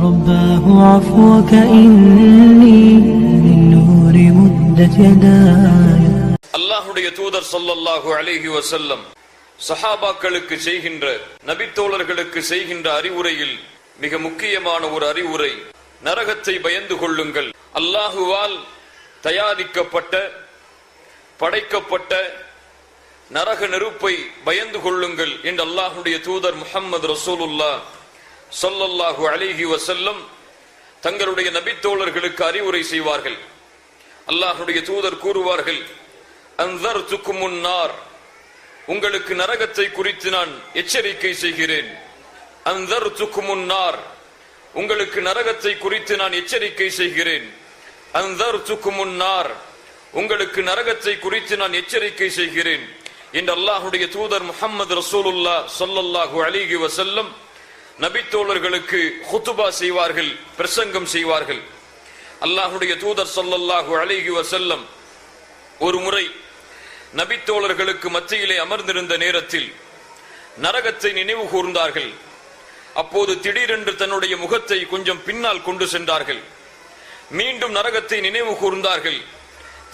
رباه عفوك إني من نور مدت يداي. அல்லாஹ்வுடைய தூதர் ஸல்லல்லாஹு அலைஹி வஸல்லம் சஹாபாக்களுக்கு செய்கின்ற நபித்தோழர்களுக்கு செய்கின்ற அறிவுரையில் மிக முக்கியமான ஒரு அறிவுரை, நரகத்தை பயந்து கொள்ளுங்கள். அல்லாஹுவால் தயாரிக்கப்பட்ட படைக்கப்பட்ட நரக நெருப்பை பயந்து கொள்ளுங்கள் என்று அல்லாஹ்வுடைய தூதர் முஹம்மது ரசூலுல்லாஹ் ஸல்லல்லாஹு அலைஹி வஸல்லம் தங்களுடைய நபித்தோழர்களுக்கு அறிவுரை செய்வார்கள். அல்லாஹ்வுடைய தூதர் கூறுவார்கள், அன்ஸர்துகுமுன் நார், உங்களுக்கு நரகத்தை குறித்து நான் எச்சரிக்கை செய்கிறேன். அன்ஸர்துகுமுன் நார், உங்களுக்கு நரகத்தை குறித்து நான் எச்சரிக்கை செய்கிறேன். அன்ஸர்துகுமுன் நார், உங்களுக்கு நரகத்தை குறித்து நான் எச்சரிக்கை செய்கிறேன் என்று அல்லாஹ்வுடைய தூதர் முஹம்மது ரசூலுல்லாஹ் ஸல்லல்லாஹு அலைஹி வஸல்லம் நபித்தோழர்களுக்கு ஹுதுபா செய்வார்கள், பிரசங்கம் செய்வார்கள். அல்லாஹ்வுடைய தூதர் ஸல்லல்லாஹு அலைஹி வஸல்லம் ஒரு முறை நபித்தோழர்களுக்கு மத்தியிலே அமர்ந்திருந்த நேரத்தில் நரகத்தை நினைவு கூர்ந்தார்கள். அப்போது திடீரென்று தன்னுடைய முகத்தை கொஞ்சம் பின்னால் கொண்டு சென்றார்கள். மீண்டும் நரகத்தை நினைவு கூர்ந்தார்கள்.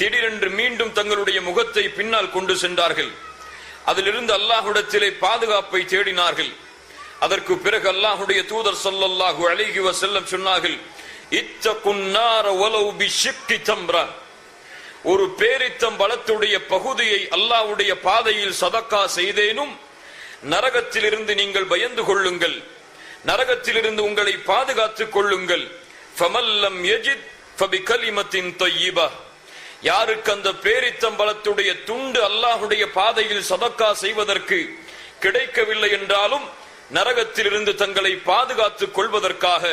திடீரென்று மீண்டும் தங்களுடைய முகத்தை பின்னால் கொண்டு சென்றார்கள். அதிலிருந்து அல்லாஹ்விடத்திலே பாதுகாப்பை தேடினார்கள். அதற்கு பிறகு அல்லாஹ்வுடைய தூதர் ஸல்லல்லாஹு அலைஹி வஸல்லம் சொன்னார்கள், இத்தகுன் நார வலவ் பிஷிக்கி தம்ரா, ஒரு பேரித்தம் பழத்துடைய பகுதியை அல்லாஹ்வுடைய பாதையில் சதக்கா செய்தேனும் நரகத்திலிருந்து நீங்கள் பயந்து கொள்ளுங்கள், நரகத்திலிருந்து உங்களை பாதுகாத்துக் கொள்ளுங்கள். ஃபமல்லம் யஜித் ஃபபிகலிமத்தின் தய்யிபா, யாருக்கு அந்த பேரித்தம்பலத்துடைய துண்டு அல்லாஹ்வுடைய பாதையில் சதக்கா செய்வதற்கு கிடைக்கவில்லை என்றாலும் நரகத்திலிருந்து தங்களை பாதுகாத்துக் கொள்வதற்காக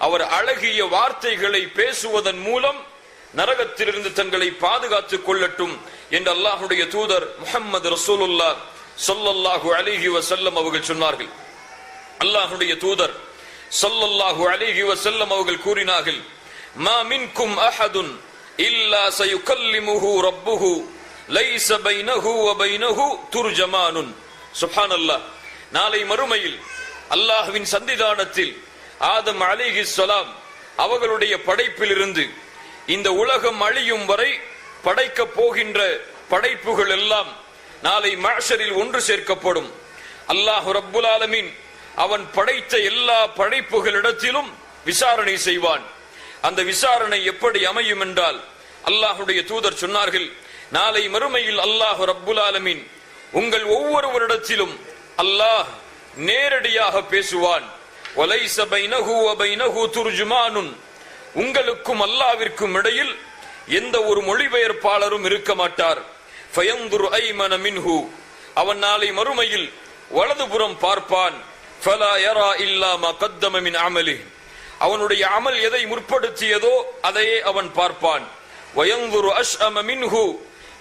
அவர் அழகிய வார்த்தைகளை பேசுவதன் மூலம் நரகத்திலிருந்து தங்களை பாதுகாத்துக் கொள்ளட்டும் என்று அல்லாஹ்வுடைய தூதர் முஹம்மது ரசூலுல்லாஹ் ஸல்லல்லாஹு அலைஹி வஸல்லம் அவர்கள் சொன்னார்கள். அல்லாஹ்வுடைய தூதர் ஸல்லல்லாஹு அலைஹி வஸல்லம் அவர்கள் கூறினார்கள், மா மின்கும் அஹதுன் இல்லா சயுகல்லிமுஹு ரப்புஹு லைஸ பைனஹு வ பைனஹு துர்ஜமானுன். சுப்ஹானல்லாஹ், நாளை மறுமையில் அல்லாஹ்வின் சன்னிதானத்தில் ஆதம் அலைஹிஸ்ஸலாம் அவர்களுடைய படைப்பிலிருந்து இந்த உலகம் அழியும் வரை படைக்க போகின்ற படைப்புகள் எல்லாம் நாளை மஹ்ஷரில் ஒன்று சேர்க்கப்படும். அல்லாஹ் ரப்புல் ஆலமீன் அவன் படைத்த எல்லா படைப்புகளிடத்திலும் விசாரணை செய்வான். அந்த விசாரணை எப்படி அமையும் என்றால், அல்லாஹ்வுடைய தூதர் சொன்னார்கள், நாளை மறுமையில் அல்லாஹ் ரப்புல் ஆலமீன் உங்கள் ஒவ்வொருவரிடத்திலும் அல்லாஹ் நேரடியாக பேசுவான். வலைஸ பைனஹு வ பைனஹு துர்ஜுமானுன், உங்களுக்கும் அல்லாஹ்விற்கும் இடையில் எந்த ஒரு மொழிபெயர்ப்பாளரும் இருக்க மாட்டார். ஃபயன்துர் ஐமன மின்ஹு, அவன் நாளை மறுமையில் வலதுபுறம் பார்ப்பான். ஃபலா யரா இல்லா மா கத்தம மின் அமலிஹி, அவனுடைய அமல் எதை முற்படுத்தியதோ அதையே அவன் பார்ப்பான். வயன்துர் அஷ்அம மின்ஹு,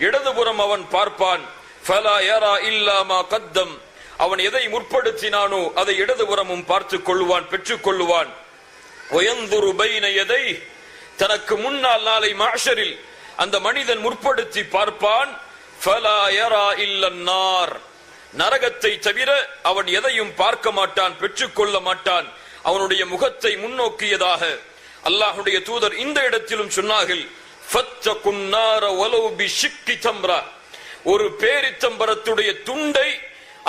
இடதுபுறம் அவன் பார்ப்பான். ஃபலா யரா இல்லா மா கத்தம், அவன் எதை முற்படுத்தினானோ அதை இடதுபுறமும் பார்த்துக் கொள்வான், பெற்றுக் கொள்வான். வயன்துரு பைன யதை, தனக்கு முன்னால் நாளை மஹ்ஷரில் அந்த மனிதன் முற்படுத்தி பார்ப்பான். ஃபலா யரா இல்லன் நார், நரகத்தை தவிர அவன் எதையும் பார்க்க மாட்டான், பெற்றுக்கொள்ள மாட்டான். அவனுடைய முகத்தை முன்னோக்கியதாக அல்லாஹ்வுடைய தூதர் இந்த இடத்திலும் சொன்னார்கள், ஃபத்தகுன் நார வலவ் பிஷிக்கி தம்ரா, ஒரு பேரித்தம்பரத்துடைய துண்டை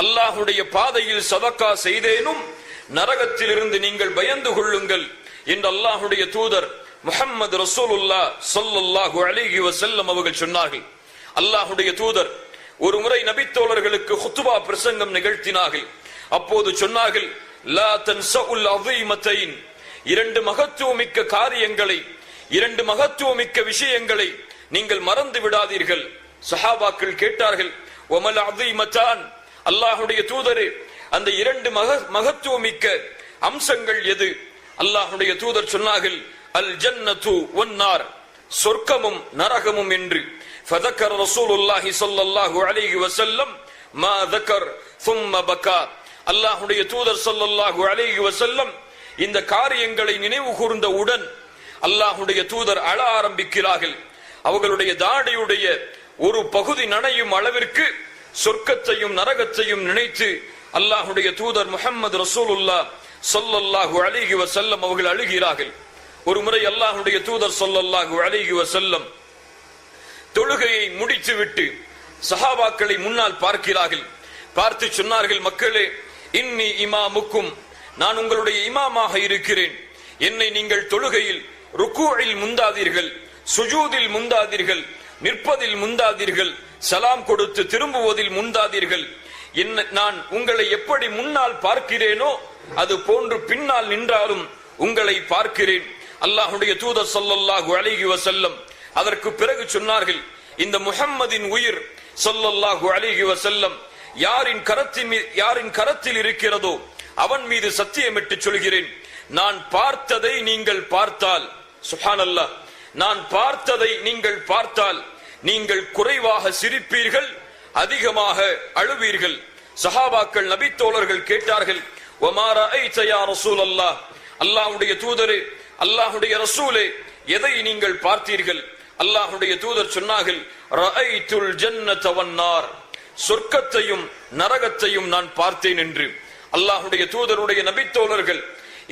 அல்லாஹ்வுடைய பாதையில் சதக்கா செய்தேனும் நரகத்திலிருந்து நீங்கள் பயந்து கொள்ளுங்கள் என்று அல்லாஹ்வுடைய தூதர் முஹம்மது ரசூலுல்லாஹ் ஸல்லல்லாஹு அலைஹி வஸல்லம் அவர்கள் சொன்னார்கள். அல்லாஹ்வுடைய தூதர் ஒரு முறை நபித்தோழர்களுக்கு ஹுத்பா பிரசங்கம் நிகழ்த்தினார்கள். அப்போது சொன்னார்கள், லா தன்ஸஉல் அஸீமத்தைன், இரண்டு மகத்துவமிக்க காரியங்களை, இரண்டு மகத்துவமிக்க விஷயங்களை நீங்கள் மறந்து விடாதீர்கள். சஹாபாக்கள் கேட்டார்கள், வமல் அஸீமத்தான், அல்லாஹ்வுடைய தூதரே அந்த இரண்டு மகத்துவமிக்க அம்சங்கள் எது? அல்லாஹ்வுடைய தூதர் சொன்னார்கள், அல் ஜன்னத்து வன் நார், சொர்க்கமும் நரகமும் என்று. ஃபதக்கர் ரசூலுல்லாஹி ஸல்லல்லாஹு அலைஹி வஸல்லம் மா தக்கர் ثم பகா, அல்லாஹ்வுடைய தூதர் ஸல்லல்லாஹு அலைஹி வஸல்லம் இந்த காரியங்களை நினைவு கூர்ந்தவுடன் அல்லாஹ்வுடைய தூதர் அழ ஆரம்பிக்கிறார்கள். அவர்களுடைய தாடியுடைய ஒரு பகுதி நனையும் அளவிற்கு சொர்க்கத்தையும் நரகத்தையும் நினைத்து அல்லாஹ்வுடைய தூதர் முஹம்மது ரசூலுல்லாஹ் ஸல்லல்லாஹு அலைஹி வஸல்லம் அவர்கள் அழுகிறார்கள். ஒரு முறை அல்லாஹ்வுடைய தூதர் ஸல்லல்லாஹு அலைஹி வஸல்லம் தொழுகையை முடித்துவிட்டு சஹாபாக்களை முன்னால் பார்க்கிறார்கள். பார்த்து சொன்னார்கள், மக்களே, இன்னி இமாமுக்கும், நான் உங்களுடைய இமாமாக இருக்கிறேன். என்னை நீங்கள் தொழுகையில் ருக்கூஇல் முந்தாதீர்கள், சுஜூதில் முந்தாதீர்கள், நிற்பதில் முந்தாதீர்கள், சலாம் கொடுத்து திரும்புவதில் முந்தாதீர்கள். நான் உங்களை எப்படி முன்னால் பார்க்கிறேனோ அது போன்று பின்னால் நின்றாலும் உங்களை பார்க்கிறேன். அல்லாஹ்வுடைய தூதர் ஸல்லல்லாஹு அலைஹி வஸல்லம் அதற்கு பிறகு சொன்னார்கள், இந்த முஹம்மதின் உயிர் ஸல்லல்லாஹு அலைஹி வஸல்லம் யாரின் கரத்தில் இருக்கிறதோ அவன் மீது சத்தியமிட்டு சொல்கிறேன், நான் பார்த்ததை நீங்கள் பார்த்தால், சுப்ஹானல்லாஹ், நான் பார்த்ததை நீங்கள் பார்த்தால் நீங்கள் குறைவாக சிரிப்பீர்கள், அதிகமாக அழுவீர்கள். சஹாபாக்கள் நபித்தோழர்கள் கேட்டார்கள், வமா ரஅய்த யா ரசூலல்லாஹ், அல்லாஹ்வுடைய தூதரே, அல்லாஹ்வுடைய ரசூலே, எதை நீங்கள் பார்த்தீர்கள்? அல்லாஹ்வுடைய தூதர் சொன்னார்கள், ரஅய்துல் ஜன்னத வன்னார், சொர்க்கத்தையும் நரகத்தையும் நான் பார்த்தேன் என்று. அல்லாஹ்வுடைய தூதருடைய நபித்தோழர்கள்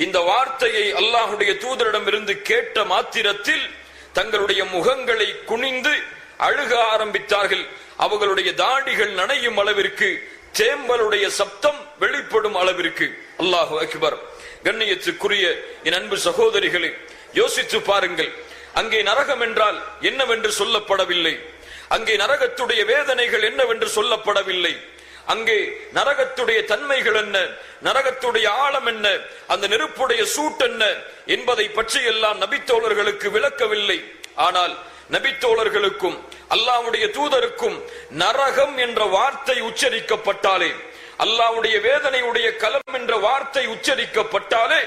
இந்த வார்த்தையை அல்லாஹ்வுடைய தூதரிடமிருந்து கேட்ட மாத்திரத்தில் தங்களுடைய முகங்களை குனிந்து அழுக ஆரம்பித்தார்கள். அவர்களுடைய தாடிகள் நனையும் அளவிற்கு, தேம்பலுடைய சப்தம் வெளிப்படும் அளவிற்கு. அல்லாஹு அக்பர். கண்ணியத்துக்குரிய என் அன்பு சகோதரிகளே, யோசித்து பாருங்கள். அங்கே நரகம் என்றால் என்னவென்று சொல்லப்படவில்லை. அங்கே நரகத்துடைய வேதனைகள் என்னவென்று சொல்லப்படவில்லை. அங்கே நரகத்துடைய தன்மைகள் என்ன, நரகத்துடைய ஆழம் என்ன, அந்த நெருப்புடைய சூட் என்ன என்பதை பற்றி எல்லாம் நபித்தோழர்களுக்கு விளக்கவில்லை. ஆனால் நபித்தோழர்களுக்கும் அல்லாஹ்வுடைய தூதருக்கும் நரகம் என்ற வார்த்தை உச்சரிக்கப்பட்டாலே, அல்லாஹ்வுடைய வேதனையுடைய களம் என்ற வார்த்தை உச்சரிக்கப்பட்டாலே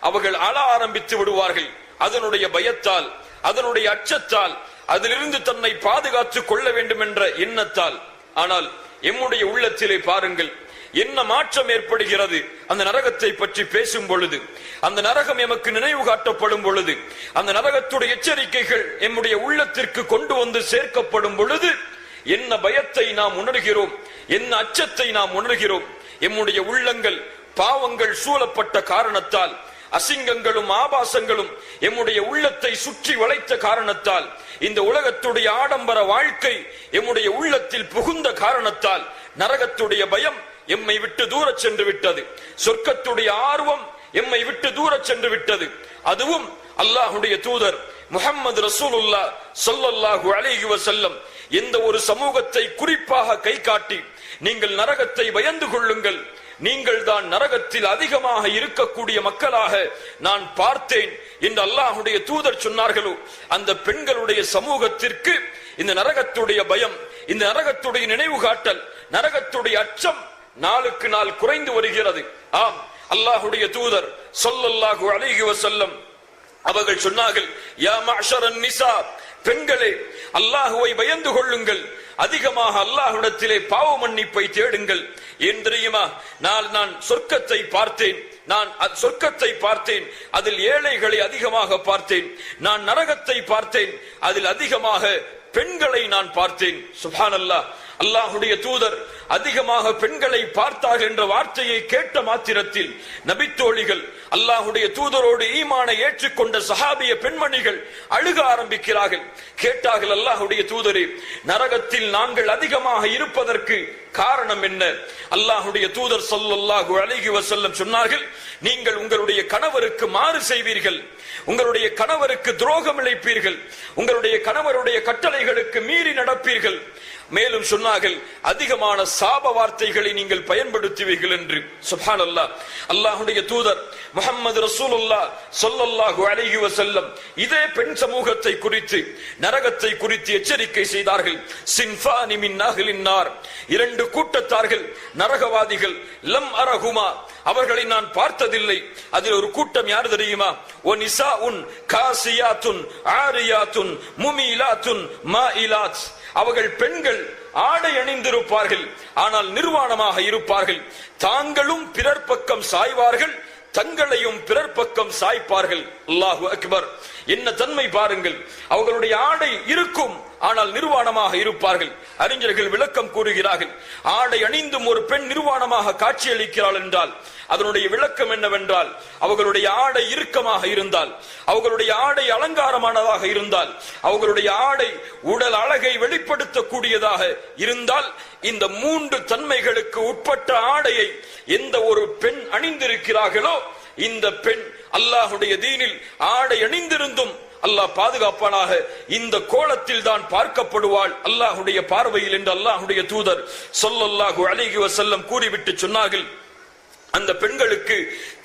அவர்கள் அழ ஆரம்பித்து விடுவார்கள். அதனுடைய பயத்தால், அதனுடைய அச்சத்தால், அதிலிருந்து தன்னை பாதுகாத்துக் கொள்ள வேண்டும் என்ற எண்ணத்தால். ஆனால் எம்முடைய உள்ளத்திலே பாருங்கள், என்ன மாற்றம் ஏற்படுகிறது அந்த நரகத்தை பற்றி பேசும் பொழுது, அந்த நரகம் எமக்கு நினைவு காட்டப்படும் பொழுது, அந்த நரகத்துடைய எச்சரிக்கைகள் எம்முடைய உள்ளத்திற்கு கொண்டு வந்து சேர்க்கப்படும் பொழுது என்ன பயத்தை நாம் உணர்கிறோம், என்ன அச்சத்தை நாம் உணர்கிறோம். எம்முடைய உள்ளங்கள் பாவங்கள் சூழப்பட்ட காரணத்தால், அசிங்கங்களும் ஆபாசங்களும் எம்முடைய உள்ளத்தை சுற்றி வளைத்த காரணத்தால், இந்த உலகத்துடைய ஆடம்பர வாழ்க்கை எம்முடைய உள்ளத்தில் புகுந்த காரணத்தால் நரகத்துடைய பயம் எம்மை விட்டு தூர சென்று விட்டது. சொர்க்கத்துடைய ஆர்வம் எம்மை விட்டு தூர சென்று விட்டது. அதுவும் அல்லாஹ்வுடைய தூதர் முஹம்மது ரசூலுல்லாஹ் ஸல்லல்லாஹு அலைஹி வஸல்லம் எந்த ஒரு சமூகத்தை குறிப்பாக கை காட்டி, நீங்கள் நரகத்தை பயந்து கொள்ளுங்கள், நீங்கள் தான் நரகத்தில் அதிகமாக இருக்கக்கூடிய மக்களாக நான் பார்த்தேன் என்று அல்லாஹ்வுடைய தூதர் சொன்னார்களோ, அந்த பெண்களுடைய சமூகத்திற்கு இந்த நரகத்துடைய பயம், இந்த நரகத்துடைய நினைவு காட்டல், நரகத்துடைய அச்சம் நாளுக்கு நாள் குறைந்து வருகிறது. ஆம், அல்லாஹ்வுடைய தூதர் ஸல்லல்லாஹு அலைஹி வஸல்லம் அவர்கள் சொன்னார்கள், யா மஅஷரன் நிசா, பெண்களே, அல்லாஹ்வை பயந்து கொள்ளுங்கள், அதிகமாக அல்லாஹ்விடத்திலே பாவ மன்னிப்பை தேடுங்கள். ஏன் தெரியுமா? நான் சொர்க்கத்தை பார்த்தேன், நான் சொர்க்கத்தை பார்த்தேன், அதில் ஏழைகளை அதிகமாக பார்த்தேன். நான் நரகத்தை பார்த்தேன், அதில் அதிகமாக பெண்களை நான் பார்த்தேன். சுப்ஹானல்லாஹ். அல்லாஹ்வுடைய தூதர் அதிகமாக பெண்களை பார்த்தார்கள் என்ற வார்த்தையை கேட்ட மாத்திரத்தில் நபித்தோழிகள், அல்லாஹ்வுடைய தூதரோடு ஈமானை ஏற்றுக்கொண்ட சஹாபிய பெண்மணிகள் அழுக ஆரம்பிக்கிறார்கள். கேட்டார்கள், அல்லாஹ்வுடைய தூதரே, நரகத்தில் நாங்கள் அதிகமாக இருப்பதற்கு காரணம் என்ன? அல்லாஹ்வுடைய தூதர் ஸல்லல்லாஹு அலைஹி வஸல்லம் சொன்னார்கள், நீங்கள் உங்களுடைய கணவருக்கு மாறு செய்வீர்கள், உங்களுடைய கணவருக்கு துரோகம் இழைப்பீர்கள், உங்களுடைய கணவருடைய கட்டளைகளுக்கு மீறி நடப்பீர்கள். மேலும் சொன்னார்கள், அதிகமான சாப வார்த்தைகளை நீங்கள் பயன்படுத்துவீர்கள் என்று. சுப்ஹானல்லாஹ். அல்லாஹ்வுடைய தூதர் முஹம்மது ரசூலுல்லாஹ் ஸல்லல்லாஹு அலைஹி வஸல்லம் இதே பெண் சமூகத்தை குறித்து, நரகத்தை குறித்து எச்சரிக்கை செய்தார்கள். சின்ஃபானி மின் அஹ்லின் நார், இரண்டு கூட்டத்தார்கள் நரகவாதிகள், லம் அரஹுமா, அவர்களை நான் பார்த்ததில்லை. அதில் ஒரு கூட்டம் யார் தெரியுமா? ஒ நிசாஉன் காசியாத்துன் ஆரியாத்துன் முமீலாத்துன் மாயிலாத், அவர்கள் பெண்கள் ஆடை அணிந்திருப்பார்கள், ஆனால் நிர்வாணமாக இருப்பார்கள். தாங்களும் பிறர் பக்கம் சாய்வார்கள், தங்களையும் பிறர் பக்கம் சாய்ப்பார்கள். அல்லாஹு அக்பர். என்ன தன்மை பாருங்கள். அவர்களுடைய ஆடை இருக்கும், ஆனால் நிர்வாணமாக இருப்பார்கள். அறிஞர்கள் விளக்கம் கூறுகிறார்கள், ஆடை அணிந்தும் ஒரு பெண் நிர்வாணமாக காட்சியளிக்கிறாள் என்றால் அதனுடைய விளக்கம் என்னவென்றால், அவர்களுடைய ஆடை இறுக்கமாக இருந்தால், அவர்களுடைய ஆடை அலங்காரமானதாக இருந்தால், அவர்களுடைய ஆடை உடல் அழகை வெளிப்படுத்தக்கூடியதாக இருந்தால், இந்த 3 தன்மைகளுக்கு உட்பட்ட ஆடையை எந்த ஒரு பெண் அணிந்திருக்கிறார்களோ இந்த பெண் அல்லாஹுடைய தீனில் ஆடை அணிந்திருந்தும் அல்லாஹ் பாதுகாப்பானாக இந்த கோலத்தில் தான் பார்க்கப்படுவாள் அல்லாஹுடைய பார்வையில் என்று அல்லாஹுடைய தூதர் ஸல்லல்லாஹு அலைஹி வஸல்லம் கூறிவிட்டு சொன்னார்கள். அந்த பெண்களுக்கு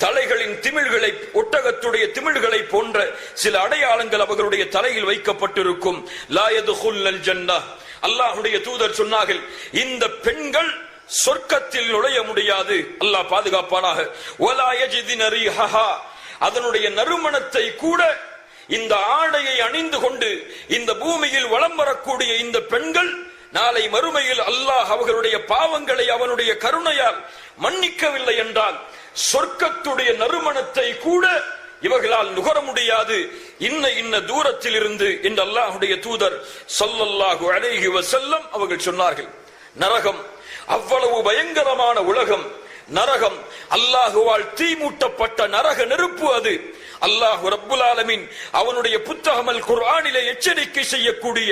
தலைகளின் திமிழ்களை, ஒட்டகத்துடைய திமிழ்களை போன்ற சில அடையாளங்கள் அவர்களுடைய தலையில் வைக்கப்பட்டிருக்கும். லா யதுகுல் ஜன்னah, அல்லாஹுடைய தூதர் சொன்னார்கள், இந்த பெண்கள் சொர்க்கத்தில் நுழைய முடியாது, அல்லாஹ் பாதுகாப்பானாக. வலா யஜிதின ரீஹஹா, அதனுடைய நறுமணத்தை கூட இந்த ஆடையை அணிந்து கொண்டு இந்த பூமியில் வலம் வரக்கூடிய இந்த பெண்கள் நாளை மறுமையில் அல்லாஹ் அவர்களுடைய பாவங்களை அவனுடைய கருணையால் மன்னிக்கவில்லை என்றால் சொர்க்கத்துடைய நறுமணத்தை கூட இவர்களால் நுகர முடியாது. இன்ன தூரத்தில் இருந்து என்று அல்லாஹுடைய தூதர் ஸல்லல்லாஹு அலைஹி வஸல்லம் அவர்கள் சொன்னார்கள். நரகம் அவ்வளவு பயங்கரமான உலகம். நரகம் அல்லாஹுவால் தீமூட்டப்பட்ட நரக நெருப்பு. அது அல்லாஹ் ரப்புல் ஆலமீன் அவனுடைய புத்தகம் அல் குர்ஆனிலே எச்சரிக்கை செய்யக்கூடிய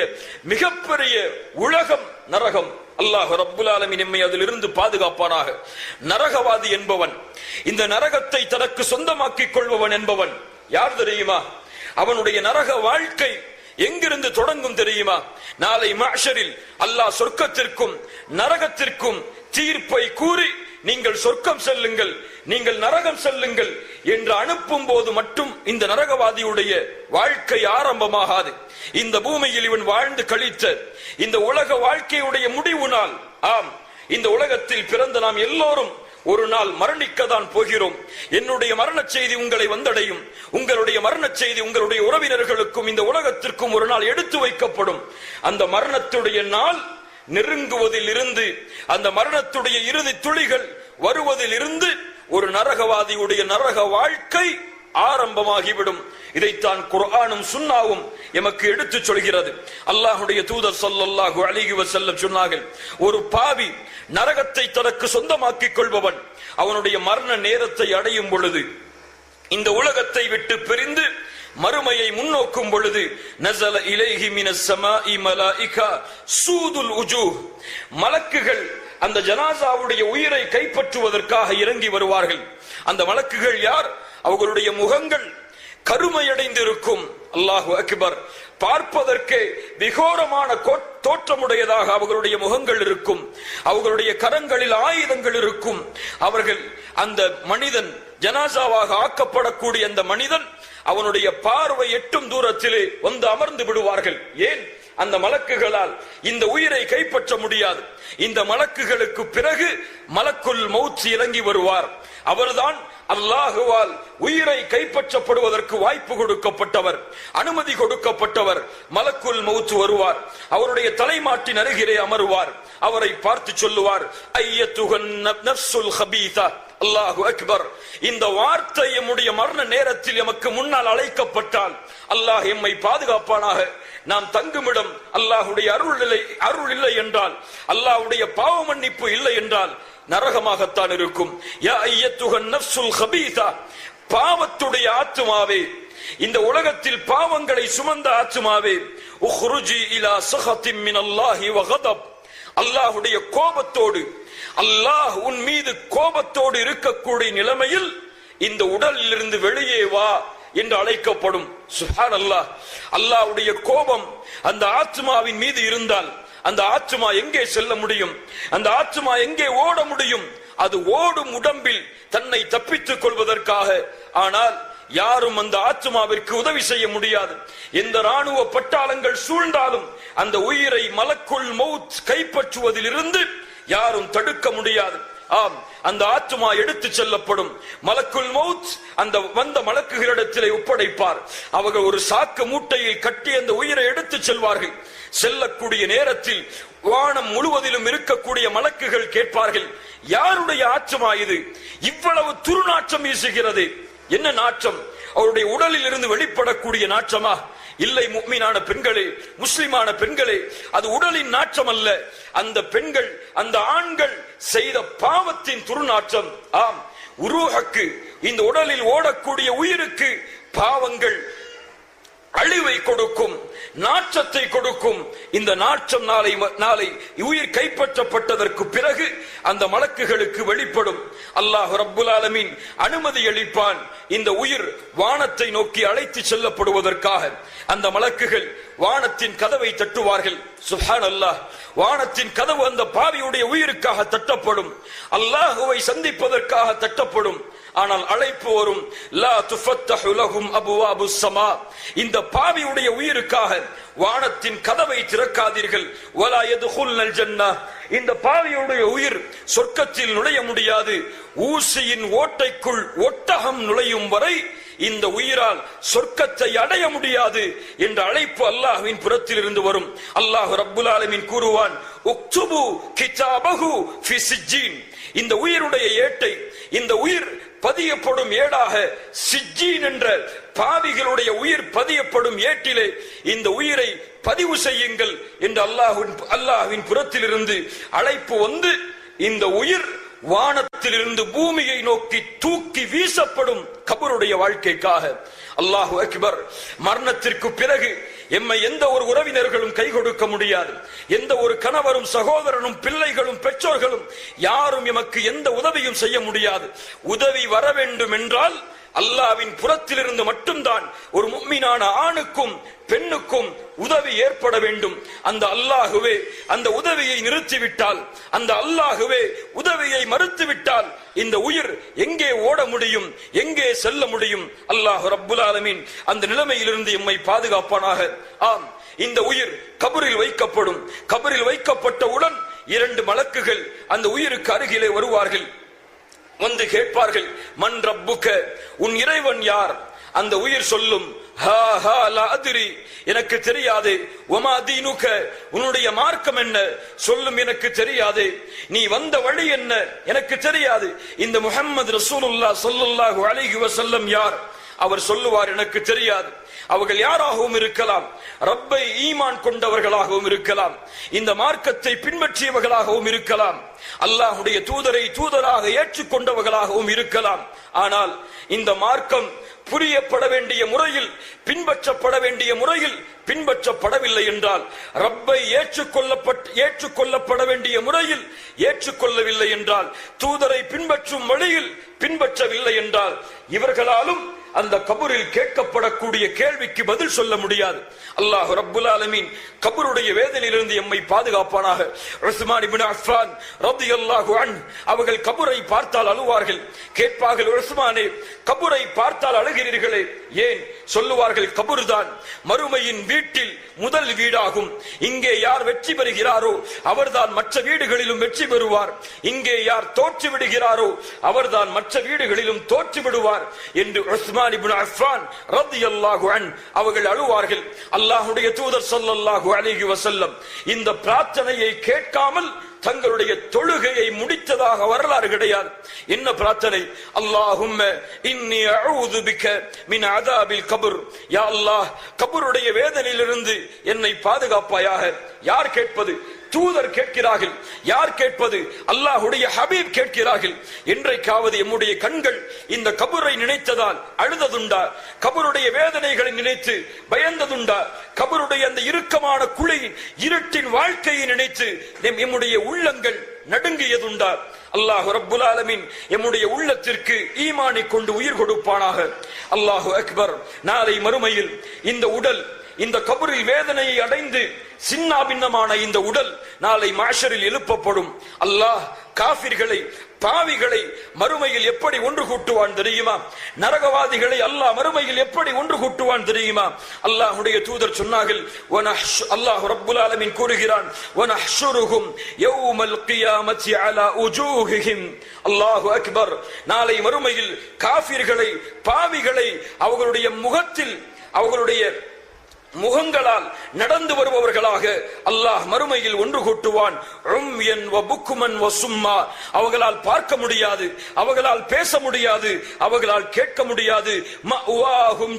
மிகப்பெரிய உலகம் நரகம். அல்லாஹ் ரப்புல் ஆலமீன் நம்மை அதிலிருந்து பாதுகாப்பானாக. நரகவாதி என்பவன், இந்த நரகத்தை தனக்கு சொந்தமாக்கிக் கொள்பவன் என்பவன் யார் தெரியுமா? அவனுடைய நரக வாழ்க்கை எங்கிருந்து தொடங்கும் தெரியுமா? நாளை மஹ்ஷரில் அல்லாஹ் சொர்க்கத்திற்கும் நரகத்திற்கும் தீர்ப்பை கூறி நீங்கள் சொர்க்கம் செல்லுங்கள், நீங்கள் நரகம் செல்லுங்கள் என்று அனுப்பும் போது மட்டும் இந்த நரகவாதியுடைய வாழ்க்கை ஆரம்பமாகாது. இந்த பூமியில் இவன் வாழ்ந்து கழித்த இந்த உலக வாழ்க்கையுடைய முடிவு நாள். ஆம், இந்த உலகத்தில் பிறந்த நாம் எல்லோரும் ஒரு நாள் மரணிக்கத்தான் போகிறோம். என்னுடைய மரண செய்தி உங்களை வந்தடையும். உங்களுடைய மரண செய்தி உங்களுடைய உறவினர்களுக்கும் இந்த உலகத்திற்கும் ஒரு நாள் எடுத்து வைக்கப்படும். அந்த மரணத்துடைய நாள் நெருங்குவதில் இருந்து, அந்த மரணத்துடைய இறுதி துளிகள் வருவதில் இருந்து ஒரு நரகவாதியுடைய நரக வாழ்க்கை ஆரம்பமாகிவிடும். இதைத்தான் குர்ஆனும் சுன்னாவும் எமக்கு எடுத்து சொல்கிறது. அல்லாஹுடைய தூதர் ஸல்லல்லாஹு அலைஹி வஸல்லம் சொன்னார்கள், ஒரு பாவி நரகத்தை தனக்கு சொந்தமாக்கிக் கொள்பவன் அவனுடைய மரண நேரத்தை அடையும் பொழுது, இந்த உலகத்தை விட்டு பிரிந்து மறுமையை முன்னோக்கும் பொழுது, நஸல இலைஹி மினஸ் ஸமாஇ மலாயிகா சூதுல் உஜூஹ், மலக்குகள் அந்த ஜனாசாவுடைய உயிரை கைப்பற்றுவதற்காக இறங்கி வருவார்கள். அந்த மலக்குகள் யார்? அவர்களுடைய முகங்கள் கருமையடைந்திருக்கும். அல்லாஹு அக்பர். பார்ப்பதற்கு விகோரமான தோற்றமுடையதாக அவர்களுடைய முகங்கள் இருக்கும். அவர்களுடைய கரங்களில் ஆயுதங்கள் இருக்கும். அவர்கள் அந்த மனிதன் ஜனாசாவாக ஆக்கப்படக்கூடிய அந்த மனிதன் அவனுடைய பார்வை எட்டும் தூரத்திலே வந்து அமர்ந்து விடுவார்கள். ஏன்? அந்த மலக்குகளால் இந்த உயிரை கைப்பற்ற முடியாது. இந்த மலக்குகளுக்கு பிறகு மலக்குல் மௌத் இறங்கி வருவார். அவர்தான் அல்லாஹுவால் உயிரை கைப்பற்றப்படுவதற்கு வாய்ப்பு கொடுக்கப்பட்டவர், அனுமதி கொடுக்கப்பட்டவர். மலக்குல் மௌத் வருவார். அவருடைய தலைமாட்டின் அருகிலே அமருவார். அவரை பார்த்து சொல்லுவார், ஐயத்துகன் நஃப்ஸுல் ஹபீஸா. அல்லாஹு அக்பர். இந்த வார்த்தை எம்முடைய மரண நேரத்தில் எமக்கு முன்னால் அழைக்கப்பட்டால் அல்லாஹ் எம்மை பாதுகாப்பானாக. நாம் தங்குமிடம் அல்லாஹுடைய அருள் இல்லை என்றால், அல்லாஹுடைய பாவ மன்னிப்பு இல்லை என்றால் நரகமாகத்தான் இருக்கும். யா ஐயத்துகன் நஃப்ஸுல் ஹபீஸா, பாவத்துடைய ஆத்துமாவே, இந்த உலகத்தில் பாவங்களை சுமந்த ஆத்துமாவே, உஹ்ருஜி இலா ஸஹத்தின் மினல்லாஹி வ கதப், அல்லாஹுடைய கோபத்தோடு, அல்லாஹ் உன் மீது கோபத்தோடு இருக்கக்கூடிய நிலைமையில் இந்த உடலில் இருந்து வெளியே வா என்று அழைக்கப்படும். சுப்ஹானல்லாஹ். அல்லாஹ்வுடைய கோபம் அந்த ஆத்மாவின் மீது இருந்தால் அந்த ஆத்மா எங்கே செல்ல முடியும்? அந்த ஆத்மா எங்கே ஓட முடியும்? அது ஓடும் உடம்பில் தன்னை தப்பித்துக் கொள்வதற்காக. ஆனால் யாரும் அந்த ஆத்மாவிற்கு உதவி செய்ய முடியாது. எந்த ராணுவ பட்டாளங்கள் சூழ்ந்தாலும் அந்த உயிரை மலக்குல் மௌத் கைப்பற்றுவதில் இருந்து யாரும் தடுக்க முடியாது. ஆம், அந்த ஆத்மா எடுத்து செல்லப்படும். மலக்குல் மௌத் அந்த வந்த மலக்குகளிடத்திலே ஒப்படைப்பார். அவர்கள் ஒரு சாக்கு மூட்டையில் கட்டி அந்த உயிரை எடுத்து செல்வார்கள். செல்லக்கூடிய நேரத்தில் வானம் முழுவதிலும் இருக்கக்கூடிய மலக்குகள் கேட்பார்கள், யாருடைய ஆத்மா இது? இவ்வளவு துர்நாற்றம் வீசுகிறது. என்ன நாற்றம்? அவருடைய உடலில் இருந்து வெளிப்படக்கூடிய நாற்றமா? இல்லை முஃமினான பெண்களே, முஸ்லிமான பெண்களே, அது உடலின் நாற்றம் அல்ல. அந்த பெண்கள், அந்த ஆண்கள் செய்த பாவத்தின் துர்நாற்றம். ஆம், உருஹக்கு, இந்த உடலில் ஓடக்கூடிய உயிருக்கு பாவங்கள் அழிவை கொடுக்கும், நாற்றத்தை கொடுக்கும். இந்த நாற்றம் நாளை உயிர் கைப்பற்றப்பட்டதற்கு பிறகு அந்த மலக்குகளுக்கு வெளிப்படும். அல்லாஹ் ரப்புல் ஆலமீன் அனுமதி அளிப்பான். இந்த உயிர் வானத்தை நோக்கி அழைத்து செல்லப்படுவதற்காக அந்த மலக்குகள் வானத்தின் கதவை தட்டுவார்கள். சுப்ஹானல்லாஹ், வானத்தின் கதவு அந்த பாவியுடைய உயிருக்காக தட்டப்படும், அல்லாஹுவை சந்திப்பதற்காக தட்டப்படும். ஆனால் அழைப்பு வரும், லா துஃபத்தஹு லஹும் அபுவாபுஸ் ஸமா, இந்த பாவியுடைய உயிருக்காக வானத்தின் கதவை திறக்காதீர்கள். வலா யதுகுல்னல் ஜன்னah, இந்த பாவியுடைய உயிர் சொர்க்கத்தில் நுழைய முடியாது. ஊசியின் ஓட்டைக்குள் ஒட்டகம் நுழையும் வரை இந்த உயிரால் சொர்க்கத்தை அடைய முடியாது என்ற அழைப்பு அல்லாஹ்வின் புறத்தில் இருந்து வரும். அல்லாஹ் ரப்புல் ஆலமீன் கூறுவான், உக்துபு கிதாபஹு ஃபி சிஜ்ஜீன், இந்த உயிருடைய ஏட்டை, இந்த உயிர் பதியப்படும் ஏடாக சிஜ்ஜீன் என்ற பாவிகளுடைய உயிர் பதியப்படும் ஏட்டிலே இந்த உயிரை பதிவு செய்யுங்கள் என்று அல்லாஹ்வின் புறத்திலிருந்து அழைப்பு வந்து இந்த உயிர் வானத்திலிருந்து பூமியை நோக்கி தூக்கி வீசப்படும் கபருடைய வாழ்க்கைக்காக. அல்லாஹு அக்பர். மரணத்திற்கு பிறகு எம்மை எந்த ஒரு உறவினர்களும் கை கொடுக்க முடியாது. எந்த ஒரு கணவரும் சகோதரனும் பிள்ளைகளும் பெற்றோர்களும் யாரும் எமக்கு எந்த உதவியும் செய்ய முடியாது. உதவி வர வேண்டும் என்றால் அல்லாஹ்வின் புறத்திலிருந்து மட்டும்தான் ஒரு முஃமினான ஆணுக்கும் பெண்ணுக்கும் உதவி ஏற்பட வேண்டும். அந்த அல்லாஹுவே அந்த உதவியை நிறுத்திவிட்டால், அந்த அல்லாஹுவே உதவியை மறுத்துவிட்டால் இந்த உயிர் எங்கே ஓட முடியும், எங்கே செல்ல முடியும்? அல்லாஹ் ரப்புல் ஆலமீன் அந்த நிலைமையிலிருந்து எம்மை பாதுகாப்பானாக. ஆம், இந்த உயிர் கபரில் வைக்கப்படும். கபரில் வைக்கப்பட்டவுடன் 2 மலக்குகள் அந்த உயிருக்கு அருகிலே வருவார்கள். வந்து கேட்பார்கள், மன் ரப்புக, உன் இறைவன் யார்? அந்த உயிர் சொல்லும், ஹா ஹா லா அத்ரி, எனக்கு தெரியாது. வமா தீனுக, உன்னுடைய மார்க்கம் என்ன? சொல்லும், எனக்கு தெரியாது. நீ வந்த வழி என்ன? எனக்கு தெரியாது. இந்த முஹம்மது ரசூலுல்லாஹ் ஸல்லல்லாஹு அலைஹி வஸல்லம் யார்? அவர் சொல்லுவார், எனக்கு தெரியாது. அவர்கள் யாராகவும் இருக்கலாம், ரப்பை ஈமான் கொண்டவர்களாகவும் இருக்கலாம், இந்த மார்க்கத்தை பின்பற்றியவர்களாகவும் இருக்கலாம், அல்லாஹ்வுடைய தூதரை தூதராக ஏற்றுக்கொண்டவர்களாகவும் இருக்கலாம். ஆனால் இந்த மார்க்கம் புரியப்பட வேண்டிய முறையில், பின்பற்றப்பட வேண்டிய முறையில் பின்பற்றப்படவில்லை என்றால், ரப்பை ஏற்றுக்கொள்ளப்பட வேண்டிய முறையில் ஏற்றுக்கொள்ளவில்லை என்றால், தூதரை பின்பற்றும் வழியில் பின்பற்றவில்லை என்றால், இவர்களாலும் அந்த கபரில் கேட்கப்படக்கூடிய கேள்விக்கு பதில் சொல்ல முடியாது. அல்லாஹ் ரப்புல் ஆலமீன் கபருடைய வேதனையிலிருந்து எம்மை பாதுகாப்பானாக. உஸ்மான் இப்னு அஃபான் ரலியல்லாஹு அன்ஹு அவர்கள் கபரை பார்த்தால் அழுவார்கள். கேட்பார்கள், உஸ்மானே, கபரை பார்த்தால் அழுகிறீர்களே ஏன்? சொல்லுவார்கள், கபர்தான் மறுமையின் வீட்டில் முதல் வீடாகும். இங்கே யார் வெற்றி பெறுகிறாரோ அவர்தான் மற்ற வீடுகளிலும் வெற்றி பெறுவார். இங்கே யார் தோற்று விடுகிறாரோ அவர்தான் மற்ற வீடுகளிலும் தோற்று விடுவார் என்று உஸ்மான் இப்னு அஃபான் ரலியல்லாஹு அன்ஹு அவர்கள் அழுவார்கள். அல்லாஹ்வுடைய தூதர் ஸல்லல்லாஹு அலைஹி வஸல்லம் இந்த பிரார்த்தனையை கேட்காமல் தங்களுடைய தொழுகையை முடித்ததாக வரலாறு கிடையாது. என்ன பிரார்த்தனை? அல்லாஹும்ம இன்னி அஊது பிக மின் அஸாபில் கப்ர், யா அல்லாஹ், கபருடைய வேதனையிலிருந்து என்னை பாதுகாப்பாயாக. யார் கேட்பது? தூதர் கேட்கிறார்கள். யார் கேட்பது? அல்லாஹ்வுடைய ஹபீப் கேட்கிறார்கள். என்றைக்காவது எம்முடைய கண்கள் இந்த கபரை நினைத்ததால் அழுததுண்டா? கபருடைய வேதனைகளை நினைத்து பயந்ததுண்டா? கபருடைய அந்த இறுக்கமான குழியின் இருட்டின் வாழ்க்கையை நினைத்து எம்முடைய உள்ளங்கள் நடுங்கியதுண்டா? அல்லாஹ் ரப்புல் ஆலமீன் எம்முடைய உள்ளத்திற்கு ஈமானை கொண்டு உயிர் கொடுப்பானாக. அல்லாஹு அக்பர். நாளை மறுமையில் இந்த உடல், இந்த கபரில் வேதனையை அடைந்து சின்னா பின்னமான இந்த உடல் நாளை மாஷரில் எழுப்பப்படும். அல்லாஹ் காஃபிர்களை, பாவிகளை மறுமையில் எப்படி ஒன்று கூட்டுவான் தெரியுமா? நரகவாதிகளை அல்லாஹ் மறுமையில் எப்படி ஒன்று கூட்டுவான் தெரியுமா? அல்லாஹ்வுடைய தூதர் சொன்னார்கள், அல்லாஹ் ரப்புல் ஆலமீன் கூறுகிறான், வனஹ்ஷுருஹும் யௌமல் கியாமத்தி அலா உஜூஹிஹிம். அல்லாஹு அக்பர். நாளை மறுமையில் காஃபிர்களை, பாவிகளை அவர்களுடைய முகத்தில், அவர்களுடைய முகங்களால் நடந்து வருபவர்களாக அல்லாஹ் மறுமையில் ஒன்று கூட்டுவான். அவர்களால் பார்க்க முடியாது, அவர்களால் பேச முடியாது, அவர்களால் கேட்க முடியாது.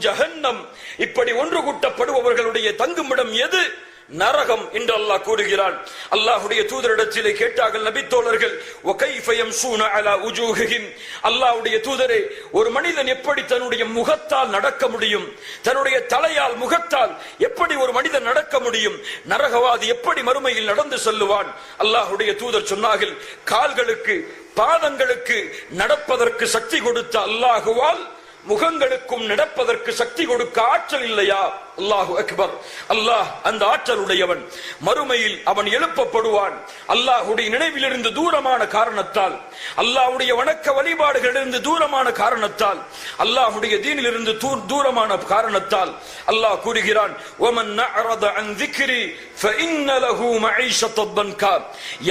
ஜஹன்னம். இப்படி ஒன்று கூட்டப்படுபவர்களுடைய தங்குமிடம் எது? நரகம் என்று அல்லாஹ் கூறுகிறான். அல்லாஹ்வுடைய தூதரிடத்திலே கேட்டார்கள் நபி தோழர்கள், அல்லாஹ்வுடைய தூதரே, ஒரு மனிதன் எப்படி தன்னுடைய முகத்தால் நடக்க முடியும்? தன்னுடைய தலையால் முகத்தால் எப்படி ஒரு மனிதன் நடக்க முடியும்? நரகவாதி எப்படி மறுமையில் நடந்து செல்லுவான்? அல்லாஹ்வுடைய தூதர் சொன்னார்கள், கால்களுக்கு பாதங்களுக்கு நடப்பதற்கு சக்தி கொடுத்த அல்லாஹுவால் முகங்களுக்கும் நடப்பதற்கு சக்தி கொடுக்க ஆற்றல் இல்லையா? அல்லாஹு அக்பர். அல்லாஹ் அந்த ஆற்றல் உடையவன். மறுமையில் அவன் எழுப்பப்படுவான். அல்லாஹுடைய நினைவிலிருந்து தூரமான காரணத்தால், அல்லாஹுடைய வணக்க வழிபாடுகளிலிருந்து தூரமான காரணத்தால், அல்லாஹுடைய தீனிலிருந்து தூரமான காரணத்தால் அல்லாஹ் கூறுகிறான், வமன் நஅரத அன் ذிக்ரி ஃபஇன்ன லஹு மஈஷத்தன் தன்கா.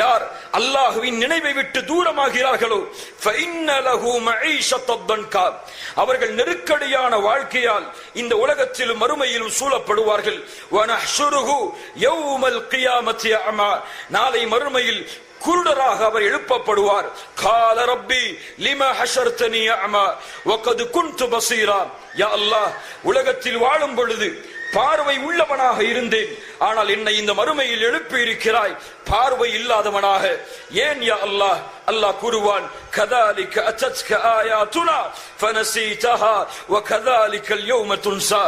யார் அல்லாஹ்வின் நினைவை விட்டு தூரமாகிறார்களோ ஃபஇன்ன லஹு மஈஷத்தன் தன்கா, அவர்கள் நெருக்கடியான வாழ்க்கையால் இந்த உலகத்திலும் மறுமையிலும் சூழப்படுவார்கள். வனஹ்ஷுருஹு யௌமல் கியாமத்தி அமா, நாளை மறுமையில் குருடராக அவர் எழுப்பப்படுவார். கால ரப்பி லிமா ஹஷர்தனி அமா வகத் குன்து பஸீரா. யா அல்லாஹ், உலகத்தில் வாழும் பொழுது பார்வை உள்ளவனாக இருந்தேன், ஆனால் என்னை இந்த மறுமையில் எழுப்பி இருக்கிறாய் பார்வை இல்லாதவனாக. ஏன் யா அல்லாஹ்? அல்லாஹ் கூறுவான், கதாலிக அத்தத்க ஆயாத்துனா ஃபனஸீதஹா வகதாலிகல் யௌம துன்ஸா.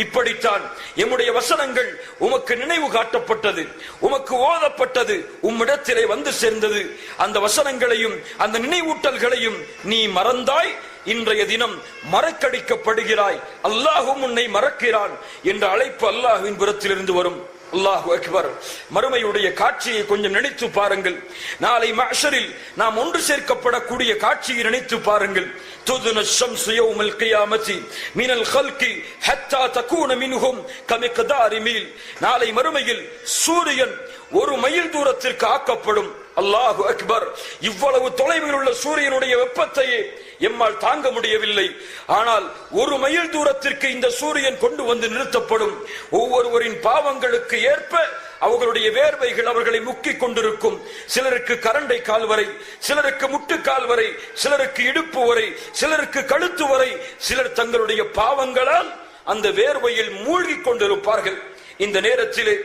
இப்படித்தான் எம்முடைய வசனங்கள் உமக்கு நினைவு காட்டப்பட்டது, உமக்கு ஓதப்பட்டது, உம்மிடத்திலே வந்து சேர்ந்தது. அந்த வசனங்களையும் அந்த நினைவூட்டல்களையும் நீ மறந்தாய். இன்றைய தினம் மறக்கடிக்கப்படுகிறாய், அல்லாஹும் உன்னை மறக்கிறான் என்ற அழைப்பு அல்லாஹ்வின் புறத்திலிருந்து வரும். அல்லாஹு அக்பர். மறுமையுடைய காட்சியை கொஞ்சம் நினைத்து பாருங்கள். நாளை மஹ்ஷரில் நாம் ஒன்று சேர்க்கப்படக்கூடிய காட்சியை நினைத்து பாருங்கள். துதுன ஷம்ஸு யௌமல் கியாமத்தி மினல் ஹல்கி ஹத்தா தகூன மின்ஹும் கமிக்தாரி மீல். நாளை மறுமையில் சூரியன் ஒரு மைல் தூரத்திற்கு ஆக்கப்படும். அல்லாஹு அக்பர். இவ்வளவு தொலைவில் உள்ள சூரியனுடைய வெப்பத்தையே எம்மால் தாங்க முடியவில்லை. ஆனால் ஒரு மைல் தூரத்திற்கு இந்த சூரியன் கொண்டு வந்து நிறுத்தப்படும். ஒவ்வொருவரின் பாவங்களுக்கு ஏற்ப அவர்களுடைய வேர்வைகள் அவர்களை முக்கிக் கொண்டிருக்கும். சிலருக்கு கரண்டை கால் வரை, சிலருக்கு முட்டுக்கால் வரை, சிலருக்கு இடுப்பு வரை, சிலருக்கு கழுத்து வரை. சிலர் தங்களுடைய பாவங்களால் அந்த வேர்வையில் மூழ்கிக் கொண்டிருப்பார்கள். இந்த நேரத்திலே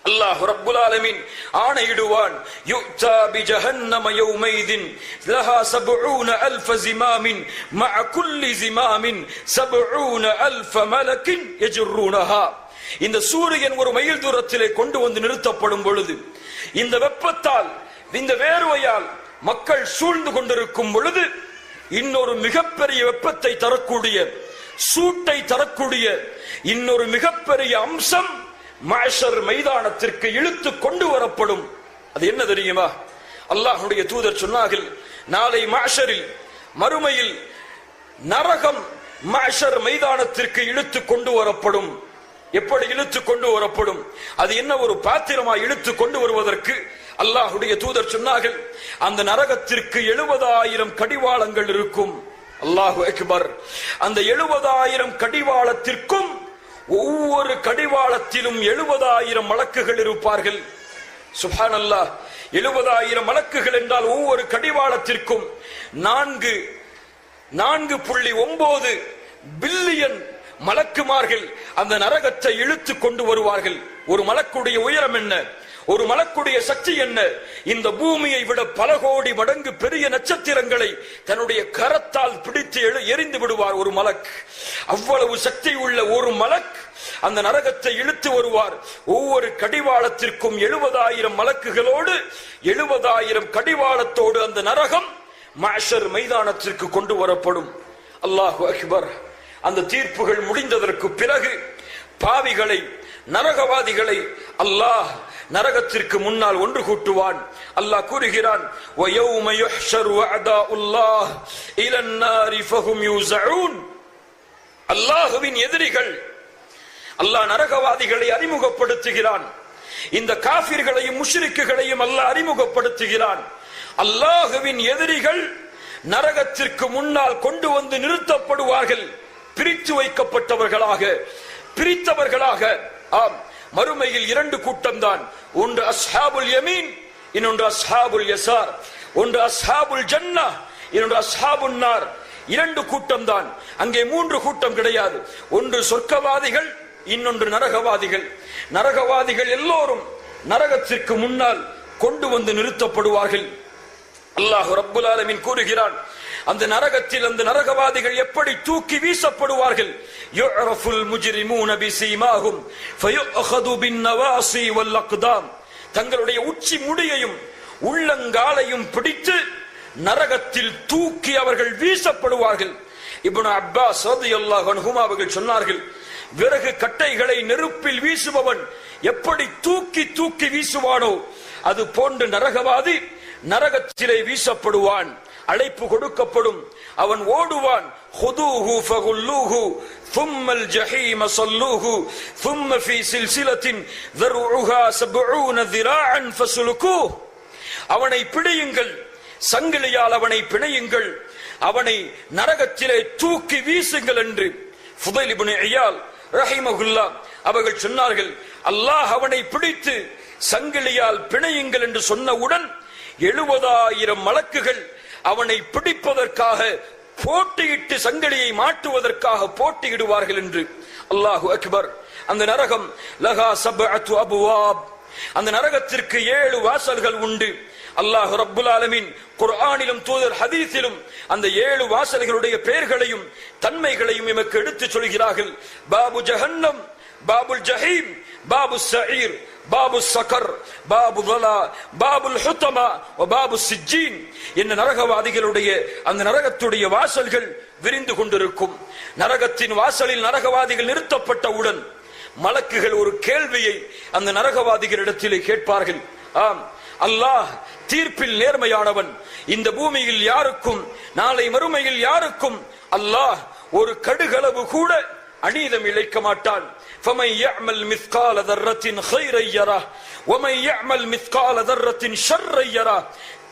அல்லாஹ் ரப்புல் ஆலமீன் ஆணையிடுவான், யுக்தா பிஜஹன்னம யௌமைதின் லஹா 70000 ஜிமாமின் மஅ குல்லி ஜிமாமின் 70000 மலக்கின் யஜ்ருனஹா. இந்த சூரியன் ஒரு மைல் தூரத்திலே கொண்டு வந்து நிறுத்தப்படும் பொழுது, இந்த வெப்பத்தால், இந்த வேர்வையால் மக்கள் சூழ்ந்து கொண்டிருக்கும் பொழுது, இன்னொரு மிகப்பெரிய வெப்பத்தை தரக்கூடிய, சூட்டை தரக்கூடிய இன்னொரு மிகப்பெரிய அம்சம் மஹ்ஷர் மைதானத்திற்கு இழுத்து கொண்டு வரப்படும். அது என்ன தெரியுமா? அல்லாஹ்வுடைய தூதர் சொன்னார்கள், நாளை மஹ்ஷரில் மறுமையில் நரகம் மஹ்ஷர் மைதானத்திற்கு இழுத்து கொண்டு வரப்படும். எப்படி இழுத்து கொண்டு வரப்படும்? அது என்ன ஒரு பாத்திரமா இழுத்து கொண்டு வருவதற்கு? அல்லாஹ்வுடைய தூதர் சொன்னார்கள், அந்த நரகத்திற்கு 70000 கடிவாளங்கள் இருக்கும். அல்லாஹு அக்பர். அந்த 70000 கடிவாளத்திற்கும் ஒவ்வொரு கடிவாளத்திலும் 70000 மலக்குகள் இருப்பார்கள். சுப்ஹானல்லாஹ். 70000 மலக்குகள் என்றால் ஒவ்வொரு கடிவாளத்திற்கும் 4.9 பில்லியன் மலக்குமார்கள் அந்த நரகத்தை இழுத்து கொண்டு வருவார்கள். ஒரு மலக்குடைய உயரம் என்ன? ஒரு மலக்குடைய சக்தி என்ன? இந்த பூமியை விட பல கோடி மடங்கு பெரிய நட்சத்திரங்களை தன்னுடைய கரத்தால் பிடித்து எரிந்து விடுவார் ஒரு மலக். அவ்வளவு சக்தி உள்ள ஒரு மலக் அந்த நரகத்தை இழுத்து வருவார். ஒவ்வொரு கடிவாளத்திற்கும் 70000 மலக்குகளோடு 70000 கடிவாளத்தோடு அந்த நரகம் மஹ்ஷர் மைதானத்திற்கு கொண்டு வரப்படும். அல்லாஹு அக்பர். அந்த தீர்ப்புகள் முடிந்ததற்கு பிறகு பாவிகளை, நரகவாதிகளை அல்லாஹ் நரகத்திற்கு முன்னால் ஒன்று கூட்டுவான். அல்லாஹ் கூறுகிறான், வயௌம யுஹ்ஷரு அதாஉல்லாஹ் இலன் நாரி ஃபஹும் யூஸஊன். அல்லாஹ்வின் எதிரிகள், அல்லாஹ் நரகவாதிகளை அறிமுகப்படுத்துகிறான். இந்த காஃபிர்களையும் முஷ்ரிக்குகளையும் அல்லாஹ் அறிமுகப்படுத்துகிறான். அல்லாஹ்வின் எதிரிகள் நரகத்திற்கு முன்னால் கொண்டு வந்து நிறுத்தப்படுவார்கள். பிரித்து வைக்கப்பட்டவர்களாக, பிரித்தவர்களாக. ஆம், மறுமையில் 2 கூட்டம் தான். ஒன்று அஸ்ஹாபுல் யமீன், இன்னொன்று அஸ்ஹாபுல் யசார். ஒன்று அஸ்ஹாபுல் ஜன்னா, இன்னொன்று அஸ்ஹாபுன் நார். 2 கூட்டம் தான். அங்கே 3 கூட்டம் கிடையாது. ஒன்று சொர்க்கவாதிகள், இன்னொன்று நரகவாதிகள். நரகவாதிகள் எல்லோரும் நரகத்திற்கு முன்னால் கொண்டு வந்து நிறுத்தப்படுவார்கள். அல்லாஹ் ரப்புல் ஆலமீன் கூறுகிறான், அந்த நரகத்தில் அந்த நரகவாதிகள் எப்படி தூக்கி வீசப்படுவார்கள். யுஅரஃபுல் முஜ்ரிமூன பிஸீமாஹும் ஃபயுஅഖது பின்னவாஸி வல் அக்தாம். தங்களுடைய உச்சி முடியையும் உள்ளங்காலையும் பிடித்து நரகத்தில் தூக்கி அவர்கள் வீசப்படுவார்கள். இப்னு அப்பாஸ் ரலியல்லாஹு அன்ஹுமா அவர்கள் சொன்னார்கள், விறகு கட்டைகளை நெருப்பில் வீசுபவன் எப்படி தூக்கி தூக்கி வீசுவானோ அது போன்று நரகவாதி நரகத்திலே வீசப்படுவான். அழைப்பு கொடுக்கப்படும், அவன் ஓடுவான். خذوه فغلوه ثم الجحيم صلوه ثم في سلسلة ذرعها 70 ذراعا فسلكوه. அவனை பிடியுங்கள், சங்கிலியால் அவனை பிணையுங்கள், அவனை நரகத்திலே தூக்கி வீசுங்கள் என்று ஃபுதைல் இப்னு இயால் ரஹிமஹுல்லாஹ் அவர்கள் சொன்னார்கள். அல்லாஹ் அவனை பிடித்து சங்கிலியால் பிணையுங்கள் என்று சொன்னவுடன் 70,000 மலக்குகள் அவனை பிடிப்பதற்காக போட்டியிட்டு சங்கிலியை மாட்டுவதற்காக போட்டியிடுவார்கள் என்று. அல்லாஹு அக்பர். அந்த நரகம் லஹா சப்அத்து அபுவாப். அந்த நரகத்திற்கு 7 வாசல்கள் உண்டு. அல்லாஹ் ரப்புல் ஆலமீன் குர்ஆனிலும் தூதர் ஹதீஸிலும் அந்த 7 வாசல்களுடைய பெயர்களையும் தன்மைகளையும் எமக்கு எடுத்துச் சொல்கிறார்கள். பாபு ஜஹன்னம், பாபுல் ஜஹீம், பாபு ஸஈர், பாபு ஸகர், பாபு தலா, பாபுல் ஹுதமா வ பாபு சிஜ்ஜீன் என்ற நரகவாதிகளுடைய அந்த நரகத்துடைய வாசல்கள் விரிந்து கொண்டிருக்கும். நரகத்தின் வாசலில் நரகவாதிகள் நிறுத்தப்பட்டவுடன் மலக்குகள் ஒரு கேள்வியை அந்த நரகவாதிகளிடத்திலே கேட்பார்கள். ஆம், அல்லாஹ் தீர்ப்பில் நேர்மையானவன். இந்த பூமியில் யாருக்கும் நாளை மறுமையில் யாருக்கும் அல்லாஹ் ஒரு கடுகளவு கூட அநீதம் இழைக்க மாட்டான். فَمَنْ يَعْمَلْ مِثْقَالَ ذَرَّةٍ خَيْرًا يَرَهُ وَمَنْ يَعْمَلْ مِثْقَالَ ذَرَّةٍ شَرًّا يَرَهُ.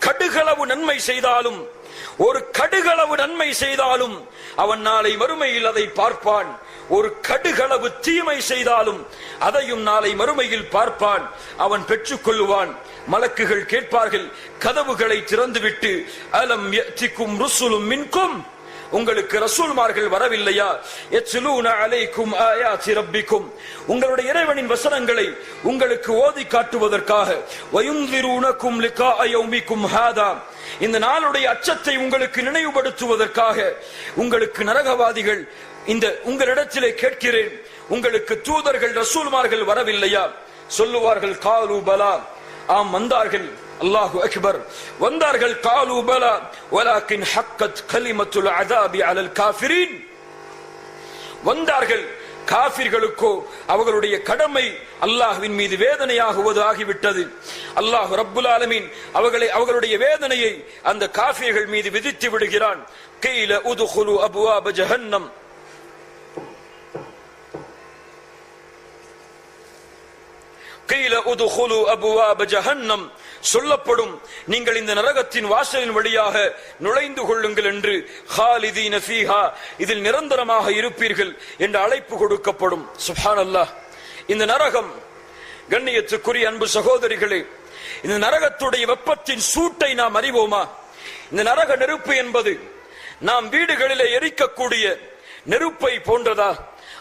கடுகளவு நன்மை செய்தாலும், ஒரு கடுகளவு நன்மை செய்தாலும் அவன் நாளை மறுமையில் அதை பார்ப்பான். ஒரு கடுகளவு தீமை செய்தாலும் அதையும் நாளை மறுமையில் பார்ப்பான், அவன் பெற்றுக் கொள்ளுவான். மலக்குகள் கேட்பார்கள், கதவுகளை திறந்துவிட்டு, அலம் யஅதிகும் ருசுலும் மின்கும், உங்களுக்கு ரசூல்மார்கள் வரவில்லையா? யத்லூன அலைக்கும் ஆயாத்தி ரப்பிக்கும், உங்களுடைய இறைவனின் வசனங்களை உங்களுக்கு ஓதி காட்டுவதற்காக, வயுன்திரூனக்கும் லிகாஅ யௌமிக்கும் ஹாதா, இந்த நாளுடைய அச்சத்தை உங்களுக்கு நினைவுபடுத்துவதற்காக உங்களுக்கு நரகவாதிகள் இந்த உங்களிடத்திலே கேட்கிறேன், உங்களுக்கு தூதர்கள் ரசூல்மார்கள் வரவில்லையா? சொல்லுவார்கள், காலு பலா, ஆம் வந்தார்கள். அல்லாஹு அக்பர். வந்தார்கள். காலு பலா வலாக்கின் ஹக்கத் கலிமத்துல் அஸாபி அலல் காஃபிரீன். வந்தார்கள். காஃபிர்களுக்கோ அவர்களுடைய கடமை அல்லாஹ்வின் மீது வேதனையாகுவது ஆகிவிட்டது. அல்லாஹ் ரப்புல் ஆலமீன் அவர்களுடைய வேதனையை அந்த காஃபிர்கள் மீது விதித்து விடுகிறான். கீல உதுகுலு அபுவாப ஜஹன்னம், கீல உதுகுலு அபுவாப ஜஹன்னம், சொல்லப்படும், நீங்கள் இந்த நரகத்தின் வாசலின் வழியாக நுழைந்து கொள்ளுங்கள் என்று. ஹாலிதீன ஃபீஹா, இதில் நிரந்தரமாக இருப்பீர்கள் என்று அழைப்பு கொடுக்கப்படும். சுப்ஹானல்லாஹ். இந்த நரகம், கண்ணியத்துக்குரிய அன்பு சகோதரிகளே, இந்த நரகத்துடைய வெப்பத்தின் சூட்டை நாம் அறிவோமா? இந்த நரக நெருப்பு என்பது நாம் வீடுகளிலே எரிக்கக்கூடிய நெருப்பை போன்றதா?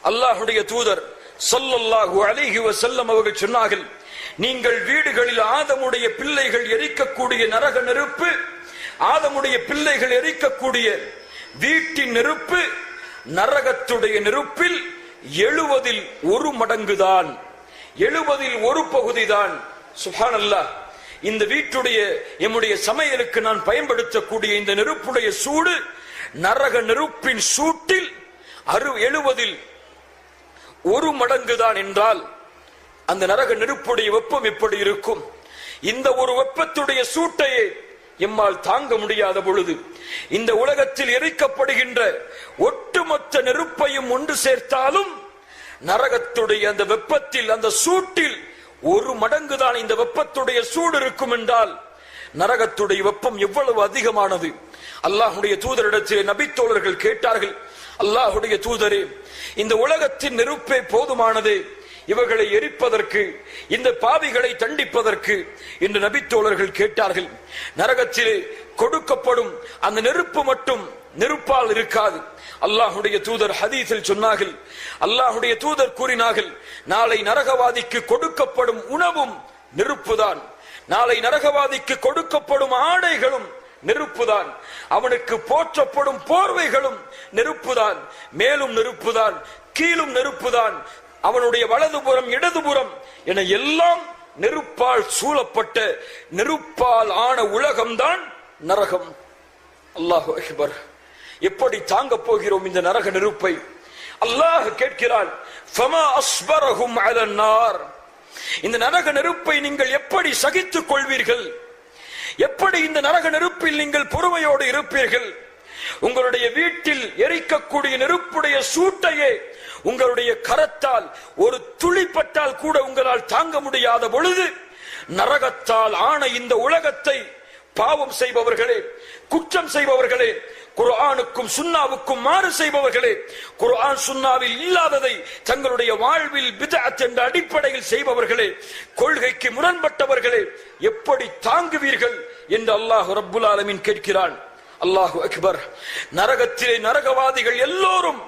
அல்லாஹ்வுடைய தூதர் ஸல்லல்லாஹு அலைஹி வஸல்லம் அவர்கள் சொன்னார்கள், நீங்கள் வீடுகளில் ஆதமுடைய பிள்ளைகள் எரிக்கக்கூடிய நரக நெருப்பு, ஆதமுடைய பிள்ளைகள் எரிக்கக்கூடிய வீட்டின் நெருப்பு நரகத்துடைய நெருப்பில் 70 1 மடங்குதான், 70 1 பகுதிதான். சுப்ஹானல்லாஹ். இந்த வீட்டுடைய எம்முடைய சமையலுக்கு நான் பயன்படுத்தக்கூடிய இந்த நெருப்புடைய சூடு நரக நெருப்பின் சூட்டில் 70 1 மடங்குதான் என்றால் அந்த நரக நெருப்புடைய வெப்பம் எப்படி இருக்கும்? இந்த ஒரு வெப்பத்துடைய சூட்டையே எம்மால் தாங்க முடியாத பொழுது இந்த உலகத்தில் எரிக்கப்படுகின்ற ஒட்டுமொத்த நெருப்பையும் ஒன்று சேர்த்தாலும் நரகத்துடைய அந்த வெப்பத்தில், அந்த சூட்டில் 1 மடங்குதான் இந்த வெப்பத்துடைய சூடு இருக்கும் என்றால் நரகத்துடைய வெப்பம் எவ்வளவு அதிகமானது! அல்லாஹ்வுடைய தூதரிடத்தில் நபித்தோழர்கள் கேட்டார்கள், அல்லாஹ்வுடைய தூதரே, இந்த உலகத்தின் நெருப்பே போதுமானது இவர்களை எரிப்பதற்கு, இந்த பாவிகளை தண்டிப்பதற்கு என்று நபித்தோழர்கள் கேட்டார்கள். நரகத்திலே கொடுக்கப்படும் அந்த நெருப்பு மட்டும் நெருப்பால் இருக்காது. அல்லாஹ்வுடைய தூதர் ஹதீஸில் சொன்னார்கள், அல்லாஹ்வுடைய தூதர் கூறினார்கள், நாளை நரகவாதிக்கு கொடுக்கப்படும் உணவும் நெருப்புதான், நாளை நரகவாதிக்கு கொடுக்கப்படும் ஆடைகளும் நெருப்புதான், அவனுக்கு போற்றப்படும் போர்வைகளும் நெருப்புதான், மேலும் நெருப்புதான், கீழும் நெருப்புதான், அவனுடைய வலதுபுறம் இடதுபுறம் என எல்லாம் நெருப்பால் சூழப்பட்ட நெருப்பால் ஆன உலகம்தான் நரகம். அல்லாஹு அக்பர். எப்படி தாங்க போகிறோம் இந்த நரக நெருப்பை? அல்லாஹ் கேட்கிறான், ஃபமா அஸ்பரஹும் அலன் நார். இந்த நரக நெருப்பை நீங்கள் எப்படி சகித்துக் கொள்வீர்கள்? எப்படி இந்த நரக நெருப்பில் நீங்கள் பொறுமையோடு இருப்பீர்கள்? உங்களுடைய வீட்டில் எரிக்கக்கூடிய நெருப்புடைய சூட்டையே உங்களுடைய கரத்தால் ஒரு துளிப்பட்டால் கூட உங்களால் தாங்க முடியாத பொழுது, நரகத்தால் ஆன இந்த உலகத்தை பாவம் செய்பவர்களே, குற்றம் செய்பவர்களே, குர்ஆனுக்கும் சுன்னாவுக்கும் மாறு செய்பவர்களே, குர்ஆன் சுன்னாவில் இல்லாததை தங்களுடைய வாழ்வில் பித்அத் என்ற அடிப்படையில் செய்பவர்களே, கொள்கைக்கு முரண்பட்டவர்களே, எப்படி தாங்குவீர்கள் என்று அல்லாஹ் ரப்புல் ஆலமீன் கேட்கிறான். அல்லாஹு அக்பர். நரகத்திலே நரகவாதிகள் எல்லோரும்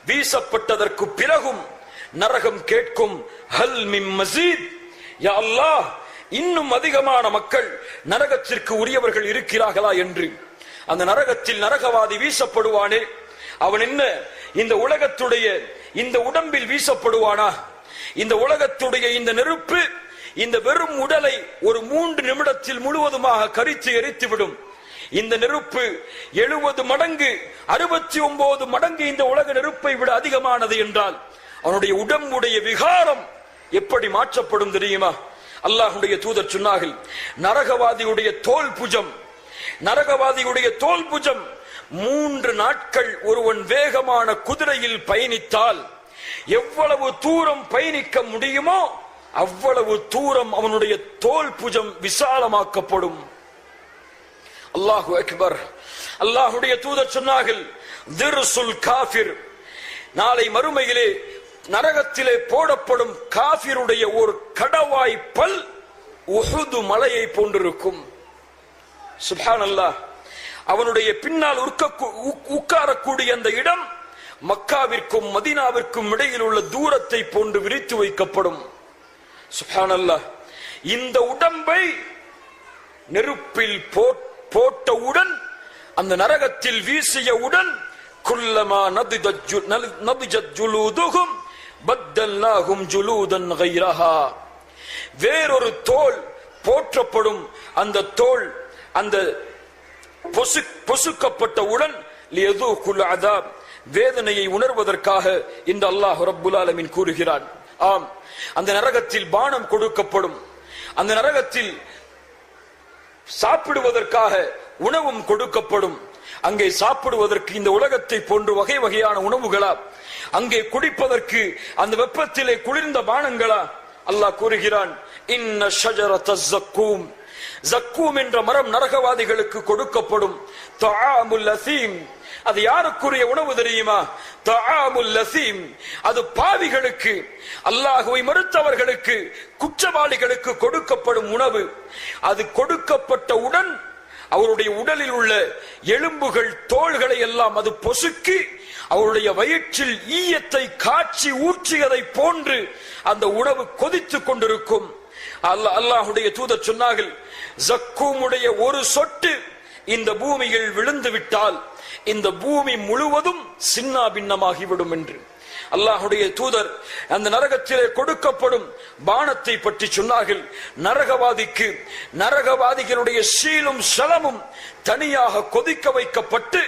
வீசப்பட்டதற்கு பிறகும் நரகம் கேட்கும், ஹல் மின் மஸீத், யா அல்லாஹ், இன்னும் அதிகமான மக்கள் நரகத்திற்கு உரியவர்கள் இருக்கிறார்களா என்று. அந்த நரகத்தில் நரகவாதி வீசப்படுவானே, அவன் என்ன இந்த உலகத்துடைய இந்த உடம்பில் வீசப்படுவானா? இந்த உலகத்துடைய இந்த நெருப்பு இந்த வெறும் உடலை ஒரு 3 நிமிடத்தில் முழுவதுமாக கரித்து எரித்துவிடும். இந்த நெருப்பு 70 மடங்கு 69 மடங்கு இந்த உலக நெருப்பை விட அதிகமானது என்றால் அவனுடைய உடம்புடைய விகாரம் எப்படி மாற்றப்படும் தெரியுமா? அல்லாஹ்வுடைய தூதர் சொன்னார்கள், நரகவாதியுடைய தோல் புஜம், நரகவாதியுடைய தோல் புஜம் 3 நாட்கள் ஒருவன் வேகமான குதிரையில் பயணித்தால் எவ்வளவு தூரம் பயணிக்க முடியுமோ அவ்வளவு தூரம் அவனுடைய தோல் புஜம் விசாலமாக்கப்படும். அல்லாஹு அக்பர். அல்லாஹ்வுடைய தூதர் சொன்னார்கள், திர்சுல் காஃபிர், நாளை மறுமையிலே நரகத்திலே போடப்படும் காஃபிருடைய ஒரு கடவாய் பல் உஹுது மலையை போன்றிருக்கும். சுப்ஹானல்லாஹ். அவனுடைய பின்னால் உட்காரக்கூடிய அந்த இடம் மக்காவிற்கும் மதீனாவிற்கும் இடையில் உள்ள தூரத்தை போன்று விரித்து வைக்கப்படும். சுப்ஹானல்லாஹ். இந்த உடம்பை நெருப்பில் போட்டவுடன், அந்த நரகத்தில் வீசியவுடன், குல்லமா நதிஜத் ஜுலூதுஹும் பத்தல்நாஹும் ஜுலூதன் கைரஹா, வேறொரு தோல் போற்றப்படும். அந்த தோல் அந்த பொசுக்கப்பட்டவுடன் லியதூகுல் அஸாப், வேதனையை உணர்வதற்காக இந்த அல்லாஹ் ரப்புல் ஆலமீன் கூறுகிறான். ஆம், அந்த நரகத்தில் பானம் கொடுக்கப்படும். அந்த நரகத்தில் சாப்பிடுவதற்காக உணவும் கொடுக்கப்படும். அங்கே சாப்பிடுவதற்கு இந்த உலகத்தை போன்று வகை வகையான உணவுகளா? அங்கே குடிப்பதற்கு அந்த வெப்பத்திலே குளிர்ந்த பானங்களா? அல்லாஹ் கூறுகிறான், இன்ன ஷஜரத்தஸ் ஸக்கூம், ஸக்கூம் என்ற மரம் நரகவாதிகளுக்கு கொடுக்கப்படும். தஆமுல் லஸீம், அது யாருக்குரிய உணவு தெரியுமா? தஆமுல் லஸீம், அது பாவிகளுக்கு, அல்லாஹ்வை மறுத்தவர்களுக்கு, குற்றவாளிகளுக்கு கொடுக்கப்படும் உணவு. அது கொடுக்கப்பட்டவுடன் அவருடைய உடலில் உள்ள எலும்புகள் தோள்களை எல்லாம் அது பொசுக்கி அவருடைய வயிற்றில் ஈயத்தை காய்ச்சி ஊற்றியதை போன்று அந்த உணவு கொதித்துக் கொண்டிருக்கும். அல்லாஹ்வுடைய தூதர் சொன்னார்கள், ஸக்கூமுடைய ஒரு சொட்டு இந்த பூமியில் விழுந்து விட்டால் இந்த பூமி முழுவதும் சின்ன பின்னமாகிவிடும் என்று. அல்லாஹ்வுடைய தூதர் அந்த நரகத்திலே கொடுக்கப்படும் பானத்தை பற்றி சொன்னார்கள். நரகவாதிக்கு நரகவாதிகளுடைய சீலும் சலமும் தனியாக கொதிக்க வைக்கப்பட்டு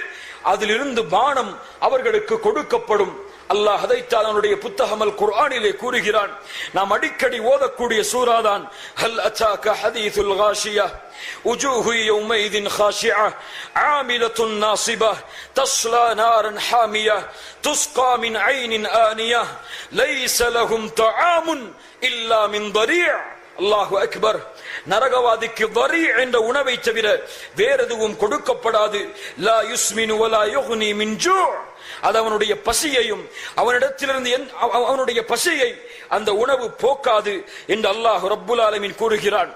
அதிலிருந்து பானம் அவர்களுக்கு கொடுக்கப்படும். அல்லாஹ் அதைத்தான் அவனுடைய புத்தகம் அல் குர்ஆனிலே கூறுகிறான். நாம் அடிக்கடி ஓதக்கூடிய சூராதான் ஹல் அதாக ஹதீதுல் காஷியா உஜூஹு யௌமைதின் காஷிஆ ஆமிலத்துன் நாசிபா தஸ்லா நாரன் ஹாமியா துஸ்கா மின் ஐனின் ஆனியா லைஸ லஹும் தஆமுன் இல்லா மின் தரீஅ். அல்லாஹு அக்பர். நரகவாதிக்கு வரி என்ற உணவை தவிர வேற எதுவும் கொடுக்கப்படாது. லா யுஸ்மினு வலா யுக்னி மின் ஜூ. அது அவனுடைய பசியையும் அவனிடத்திலிருந்து அவனுடைய பசியை அந்த உணவு போக்காது என்று அல்லாஹ் ரப்புல் ஆலமீன் கூறுகிறான்.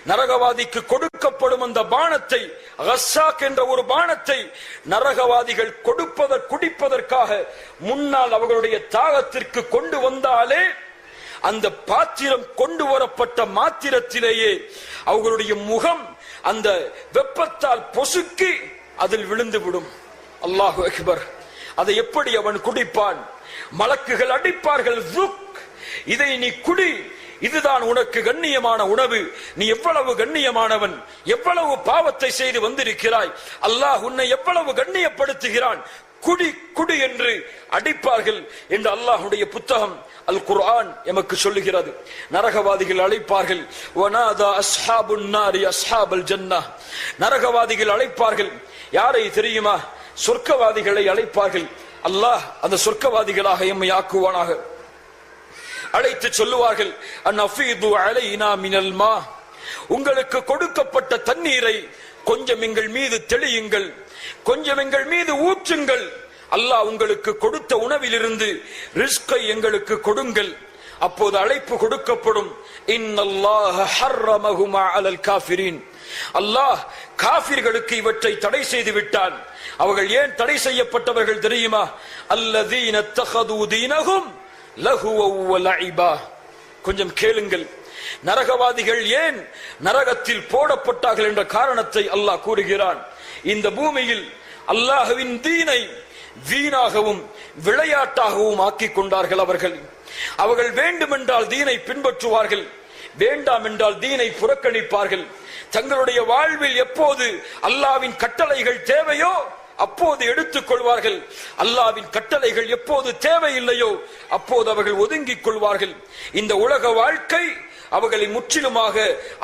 நரகவாதிக்கு கொடுக்கப்படும் அந்த பானத்தை, கஸ்ஸாக் என்ற ஒரு பானத்தை நரகவாதிகள் குடிப்பதற்காக முன்னால் அவர்களுடைய தாகத்திற்கு கொண்டு வந்தாலே அந்த பாத்திரம் கொண்டு வரப்பட்ட மாத்திரத்திலேயே அவர்களுடைய முகம் அந்த வெப்பத்தால் பொசுக்கி அதில் விழுந்து விடும். அல்லாஹு அக்பர். அதை எப்படி அவன் குடிப்பான்? மலக்குகள் அடிப்பார்கள், இதை நீ குடி, இதுதான் உனக்கு கண்ணியமான உணவு, நீ எவ்வளவு கண்ணியமானவன், எவ்வளவு பாவத்தை செய்து வந்திருக்கிறாய், அல்லாஹ் உன்னை எவ்வளவு கண்ணியப்படுத்துகிறான், குடி குடி என்று அடிப்பார்கள் என்று அல்லாஹுடைய புத்தகம் அல் குர்ஆன் எமக்கு சொல்லுகிறது. நரகவாதிகள் அழைப்பார்கள், வனாதா அஸ்ஹாபுன் நாரி அஸ்ஹாபல் ஜன்னah. நரகவாதிகள் அழைப்பார்கள் யாரை தெரியுமா? சொர்க்கவாதிகளை அழைப்பார்கள். அல்லாஹ் அந்த சொர்க்கவாதிகளாக எம்மை ஆக்குவானாக. அழைத்து சொல்லுவார்கள், அன்ஃபீது அலைனா மினல் மா. உங்களுக்கு கொடுக்கப்பட்ட தண்ணீரை கொஞ்சம் எங்கள் மீது தெளியுங்கள், கொஞ்சம் எங்கள் மீது ஊற்றுங்கள். அல்லாஹ் உங்களுக்கு கொடுத்த உணவிலிருந்து ரிஸ்கை எங்களுக்கு கொடுங்கள். அப்போது அழைப்பு கொடுக்கப்படும், இன்னல்லாஹ ஹர்ரமஹுமா அலல் காஃபிரீன். அல்லாஹ் காஃபிர்களுக்கு இவற்றை தடை செய்து விட்டான். அவர்கள் ஏன் தடை செய்யப்பட்டவர்கள் தெரியுமா? அல்லதீன தஹது தீனஹும் லஹுவ வ லஇபா. கொஞ்சம் கேளுங்கள், நரகவாதிகள் ஏன் நரகத்தில் போடப்பட்டார்கள் என்ற காரணத்தை அல்லாஹ் கூறுகிறான். இந்த பூமியில் அல்லாஹ்வின் தீனை வீணாகவும் விளையாட்டாகவும் ஆக்கிக் கொண்டார்கள். அவர்கள் வேண்டுமென்றால் தீனை பின்பற்றுவார்கள், வேண்டாம் என்றால் தீனை புறக்கணிப்பார்கள். தங்களுடைய வாழ்வில் எப்போது அல்லாஹ்வின் கட்டளைகள் தேவையோ அப்போது எடுத்துக் கொள்வார்கள், அல்லாஹ்வின் கட்டளைகள் எப்போது தேவையில்லையோ அப்போது அவர்கள் ஒதுங்கிக் கொள்வார்கள். இந்த உலக வாழ்க்கை அவர்களை முற்றிலுமாக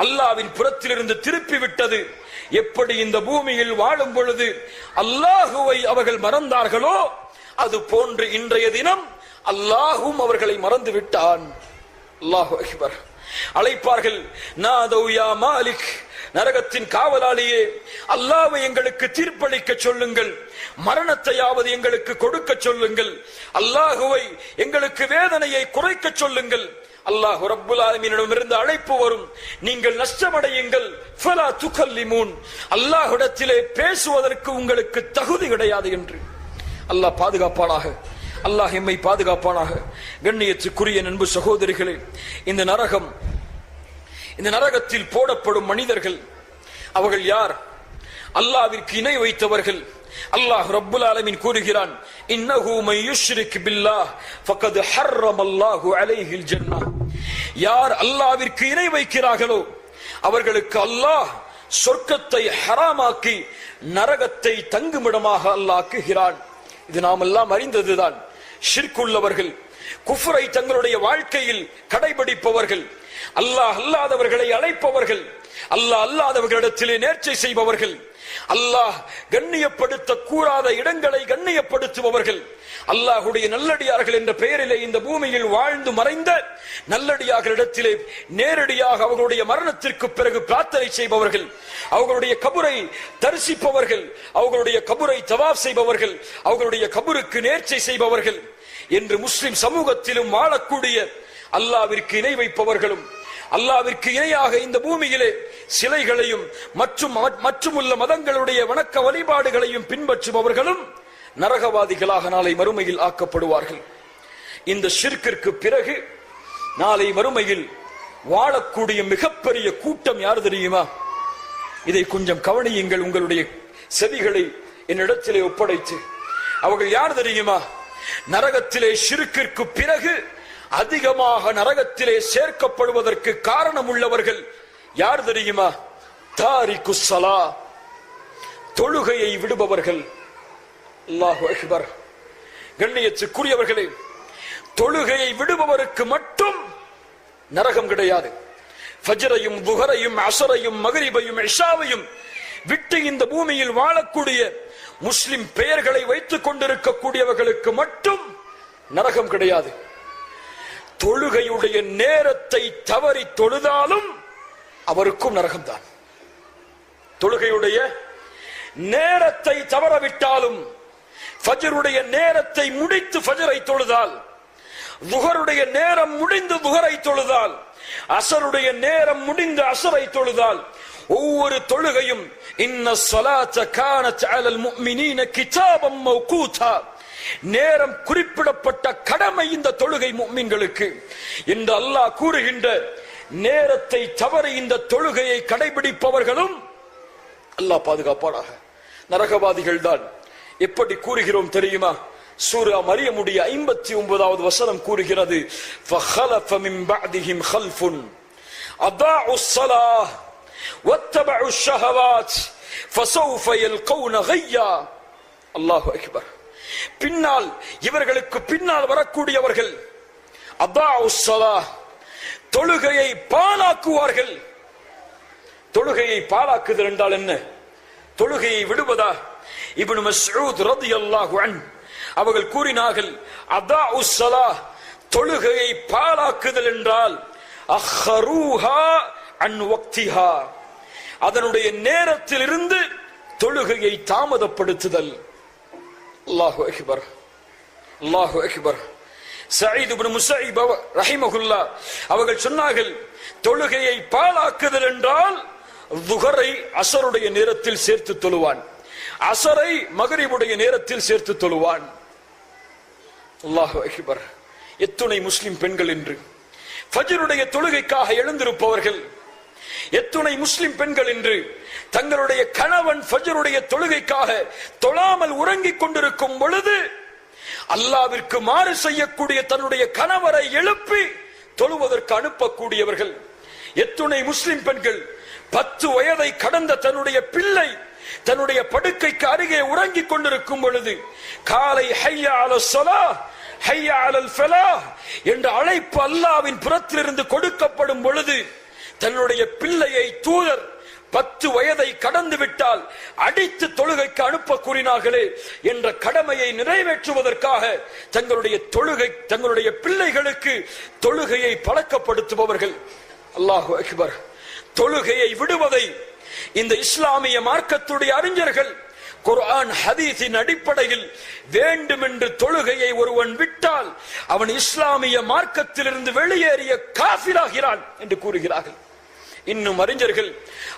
அல்லாஹ்வின் புறத்திலிருந்து திருப்பி விட்டது. எப்படி இந்த பூமியில் வாழும் பொழுது அல்லாஹுவை அவர்கள் மறந்தார்களோ அது போன்று இன்றைய தினம் அல்லாஹும் அவர்களை மறந்து விட்டான். அல்லாஹு அக்பர். அழைப்பார்கள், நாதௌ யா மாலிக், நரகத்தின் காவலாளியே, அல்லாஹ்வை எங்களுக்கு தீர்ப்பளிக்க சொல்லுங்கள், மரணத்தையாவது எங்களுக்கு கொடுக்க சொல்லுங்கள், அல்லாஹுவை எங்களுக்கு வேதனையை குறைக்க சொல்லுங்கள். அல்லாஹ் ரப்புல் ஆலமீனிடமிருந்து அழைப்பு வரும், நீங்கள் நஷ்டமடையுங்கள், ஃபலா துகல்லிமூன், அல்லாஹ்விடத்திலே பேசுவதற்கு உங்களுக்கு தகுதி கிடையாது என்று. அல்லாஹ் பாதுகாப்பானாக, அல்லாஹ் எம்மை பாதுகாப்பானாக. கண்ணியத்துக்குரிய அன்பு சகோதரிகளே, இந்த நரகத்தில் போடப்படும் மனிதர்கள் அவர்கள் யார்? அல்லாஹ்விற்கு இணை வைத்தவர்கள். அல்லாஹ் ரப்புல் ஆலமீன் கூறுகிறான், இன்னஹு மை யுஷ்ரிக் பில்லாஹ் ஃபகத் ஹர்ரமல்லாஹு அலைஹில் ஜன்னah. யார் அல்லாஹ்விற்கு இணை வைக்கிறார்களோ அவர்களுக்கு அல்லாஹ் சொர்க்கத்தை ஹராமாக்கி நரகத்தை தங்குமிடமாக அல்லாஹ் ஆக்குகிறான். இது நாம் எல்லாம் அறிந்ததுதான். ஷிர்க் உள்ளவர்கள், குஃப்ரை தங்களுடைய வாழ்க்கையில் கடைபிடிப்பவர்கள், அல்லாஹ் அல்லாதவர்களை அழைப்பவர்கள், அல்லாஹ் அல்லாதவர்களிடத்திலே நேர்ச்சை செய்பவர்கள், அல்லாஹ் கண்ணியப்படுத்த கூடாத இடங்களை கண்ணியப்படுத்துபவர்கள், அல்லாஹுடைய நல்லடியார்கள் என்ற பெயரிலே இந்த பூமியில் வாழ்ந்து மறைந்த நல்லடியார்களிடத்திலே நேரடியாக அவர்களுடைய மரணத்திற்கு பிறகு பிரார்த்தனை செய்பவர்கள், அவர்களுடைய கபரை தரிசிப்பவர்கள், அவர்களுடைய கபரை தவாப் செய்பவர்கள், அவர்களுடைய கபருக்கு நேர்ச்சை செய்பவர்கள் என்று முஸ்லிம் சமூகத்திலும் வாழக்கூடிய அல்லாஹ்விற்கு இணை வைப்பவர்களும், அல்லாஹ்விற்கு இணையாக இந்த பூமியிலே சிலைகளையும் மற்றும் உள்ள மதங்களுடைய வணக்க வழிபாடுகளையும் பின்பற்றுபவர்களும் நரகவாதிகளாக நாளை மறுமையில் ஆக்கப்படுவார்கள். இந்த ஷிர்கிற்கு பிறகு நாளை மறுமையில் வாழக்கூடிய மிகப்பெரிய கூட்டம் யார் தெரியுமா? இதை கொஞ்சம் கவனியுங்கள், உங்களுடைய செவிகளை என்னிடத்திலே ஒப்படைத்து. அவர்கள் யார் தெரியுமா? நரகத்திலே ஷிர்கிற்கு பிறகு அதிகமாக நரகத்திலே சேர்க்கப்படுவதற்கு காரணம் உள்ளவர்கள் யார் தெரியுமா? தாரிகு ஸலா, தொழுகையை விடுபவர்கள். அல்லாஹு அக்பர். கண்ணியத்துக்குரியவர்களே, தொழுகையை விடுபவருக்கு மட்டும் நரகம் கிடையாது. ஃபஜ்ரையும் துஹரையும் அஸரையும் மக்ரிபையும் இஷாவையும் விட்டு இந்த பூமியில் வாழக்கூடிய முஸ்லிம் பெயர்களை வைத்துக் கொண்டிருக்கக்கூடியவர்களுக்கு மட்டும் நரகம் கிடையாது. தொழுகையுடைய நேரத்தை தவறி தொழுதாலும் அவருக்கும் நரகம்தான். தொழுகையுடைய நேரத்தை தவறவிட்டாலும், ஃபஜ்ருடைய நேரத்தை முடித்து ஃபஜ்ரை தொழுதால், லுஹருடைய நேரம் முடிந்து லுஹரை தொழுதால், அஸருடைய நேரம் முடிந்து அஸரை தொழுதால், ஒவ்வொரு தொழுகையும் இன்ன ஸலாத கானத் அலல் முஃமினீன கிதாபம் மவ்கூதா, நேரம் குறிப்பிடப்பட்ட கடமை இந்த தொழுகை முஃமின்களுக்கு என்று அல்லாஹ் கூறுகின்ற நேரத்தை தவறி இந்த தொழுகையை கடைபிடிப்பவர்களும் அல்லாஹ் பாதுகாப்பானாக நரகவாதிகள் தான். எப்படி கூறுகிறோம் தெரியுமா? சூரா மரியமுடைய 59வது வசனம் கூறுகிறது, ஃபஹலஃப மின் பஅதிஹிம் கல்ஃபுன் அதாஉஸ் ஸலாஹ் வத்தபஉஷ் ஷஹவாத் ஃபஸௌஃப யல்கௌன கய்யா. அல்லாஹு அக்பர். பின்னால் இவர்களுக்கு பின்னால் வரக்கூடியவர்கள் அதாஉஸ் ஸலாஹ், தொழுகையை பாழாக்குவார்கள். தொழுகையை பாழாக்குதல் என்றால் என்ன? தொழுகையை விடுவதா? இப்னு மஸ்ஊத் ரலியல்லாஹு அன்ஹு அவர்கள் கூறினார்கள், அதாஉஸ் ஸலாஹ், தொழுகையை பாழாக்குதல் என்றால் அஹ்ரூஹா அன் வக்திஹா, அதனுடைய நேரத்தில் இருந்து தொழுகையை தாமதப்படுத்துதல். அல்லாஹு அக்பர், அல்லாஹு அக்பர். சயீத் இப்னு முஸைப் ரஹிமஹுல்லாஹ் அவர்கள் சொன்னார்கள், தொழுகையை பாழாக்குதல் என்றால் லுஹரை அஸருடைய நேரத்தில் சேர்த்து தொழுவான், அஸரை மக்ரிபுடைய நேரத்தில் சேர்த்து தொழுவான். அல்லாஹு அக்பர். எத்துணை முஸ்லிம் பெண்கள் என்று ஃபஜ்ருடைய தொழுகைக்காக எழுந்திருப்பவர்கள், எத்துணை முஸ்லிம் பெண்கள் என்று தங்களுடைய கணவன் ஃபஜ்ருடைய தொழுகைக்காக தொழாமல் உறங்கிக் கொண்டிருக்கும் பொழுது அல்லாஹ்விற்கு மாறு செய்யக்கூடிய தன்னுடைய கணவரை எழுப்பி தொழுவதற்கு அனுப்பக்கூடியவர்கள். எத்துணை முஸ்லிம் பெண்கள் 10 வயதை கடந்த தன்னுடைய பிள்ளை தன்னுடைய படுக்கைக்கு அருகே உறங்கிக் கொண்டிருக்கும் பொழுது காலை ஹய்யா அலஸ் ஸலாஹ் ஹய்யா அலல் ஃபலாஹ் என்ற அழைப்பு அல்லாஹ்வின் புறத்திலிருந்து கொடுக்கப்படும் பொழுது தன்னுடைய பிள்ளையை தூதர் 10 வயதை கடந்து விட்டால் அடித்து தொழுகைக்கு அனுப்ப கூறினார்களே என்ற கடமையை நிறைவேற்றுவதற்காக தங்களுடைய பிள்ளைகளுக்கு தொழுகையை பழக்கப்படுத்துபவர்கள். அல்லாஹு அக்பர். தொழுகையை விடுவதை இந்த இஸ்லாமிய மார்க்கத்துடைய அறிஞர்கள் குர்ஆன் ஹதீஸின் அடிப்படையில் வேண்டுமென்று தொழுகையை ஒருவன் விட்டால் அவன் இஸ்லாமிய மார்க்கத்திலிருந்து வெளியேறிய காஃபிராகிறான் என்று கூறுகிறார்கள். இன்னும் அறிஞர்கள்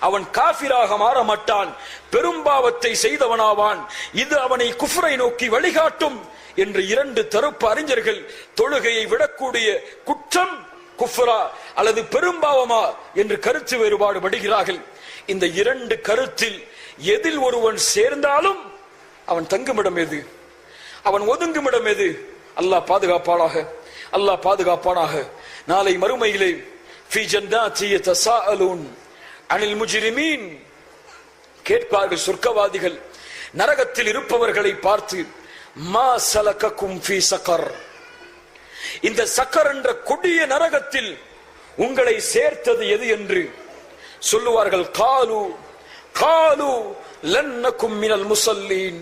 அவன் காஃபிராக மாற மாட்டான், பெரும்பாவத்தை செய்தவனாவான், இது அவனை குஃப்ரை நோக்கி வழிகாட்டும் என்று 2 தரப்பு அறிஞர்கள் தொழுகையை விடக்கூடிய குற்றம் குஃப்ரா அல்லது பெரும்பாவமா என்று கருத்து வேறுபாடு படுகிறார்கள். இந்த 2 கருத்தில் எதில் ஒருவன் சேர்ந்தாலும் அவன் தங்குமிடம் எது, அவன் ஒதுங்குமிடம் எது? அல்லாஹ் பாதுகாப்பானாக, அல்லாஹ் பாதுகாப்பானாக. நாளை மறுமையிலே ஃபீ ஜன்னாத்தி யதசாஅலூன் அனில் முஜ்ரிமீன், கேட்பார்கள் சொர்க்கவாதிகள் நரகத்தில் இருப்பவர்களை பார்த்து, மா ஸலககும் ஃபீ ஸகர், இந்த சக்கர் என்ற கொடிய நரகத்தில் உங்களை சேர்த்தது எது என்று சொல்லுவார்கள். காலு காலு லன்னகும் மினல் முஸல்லீன்,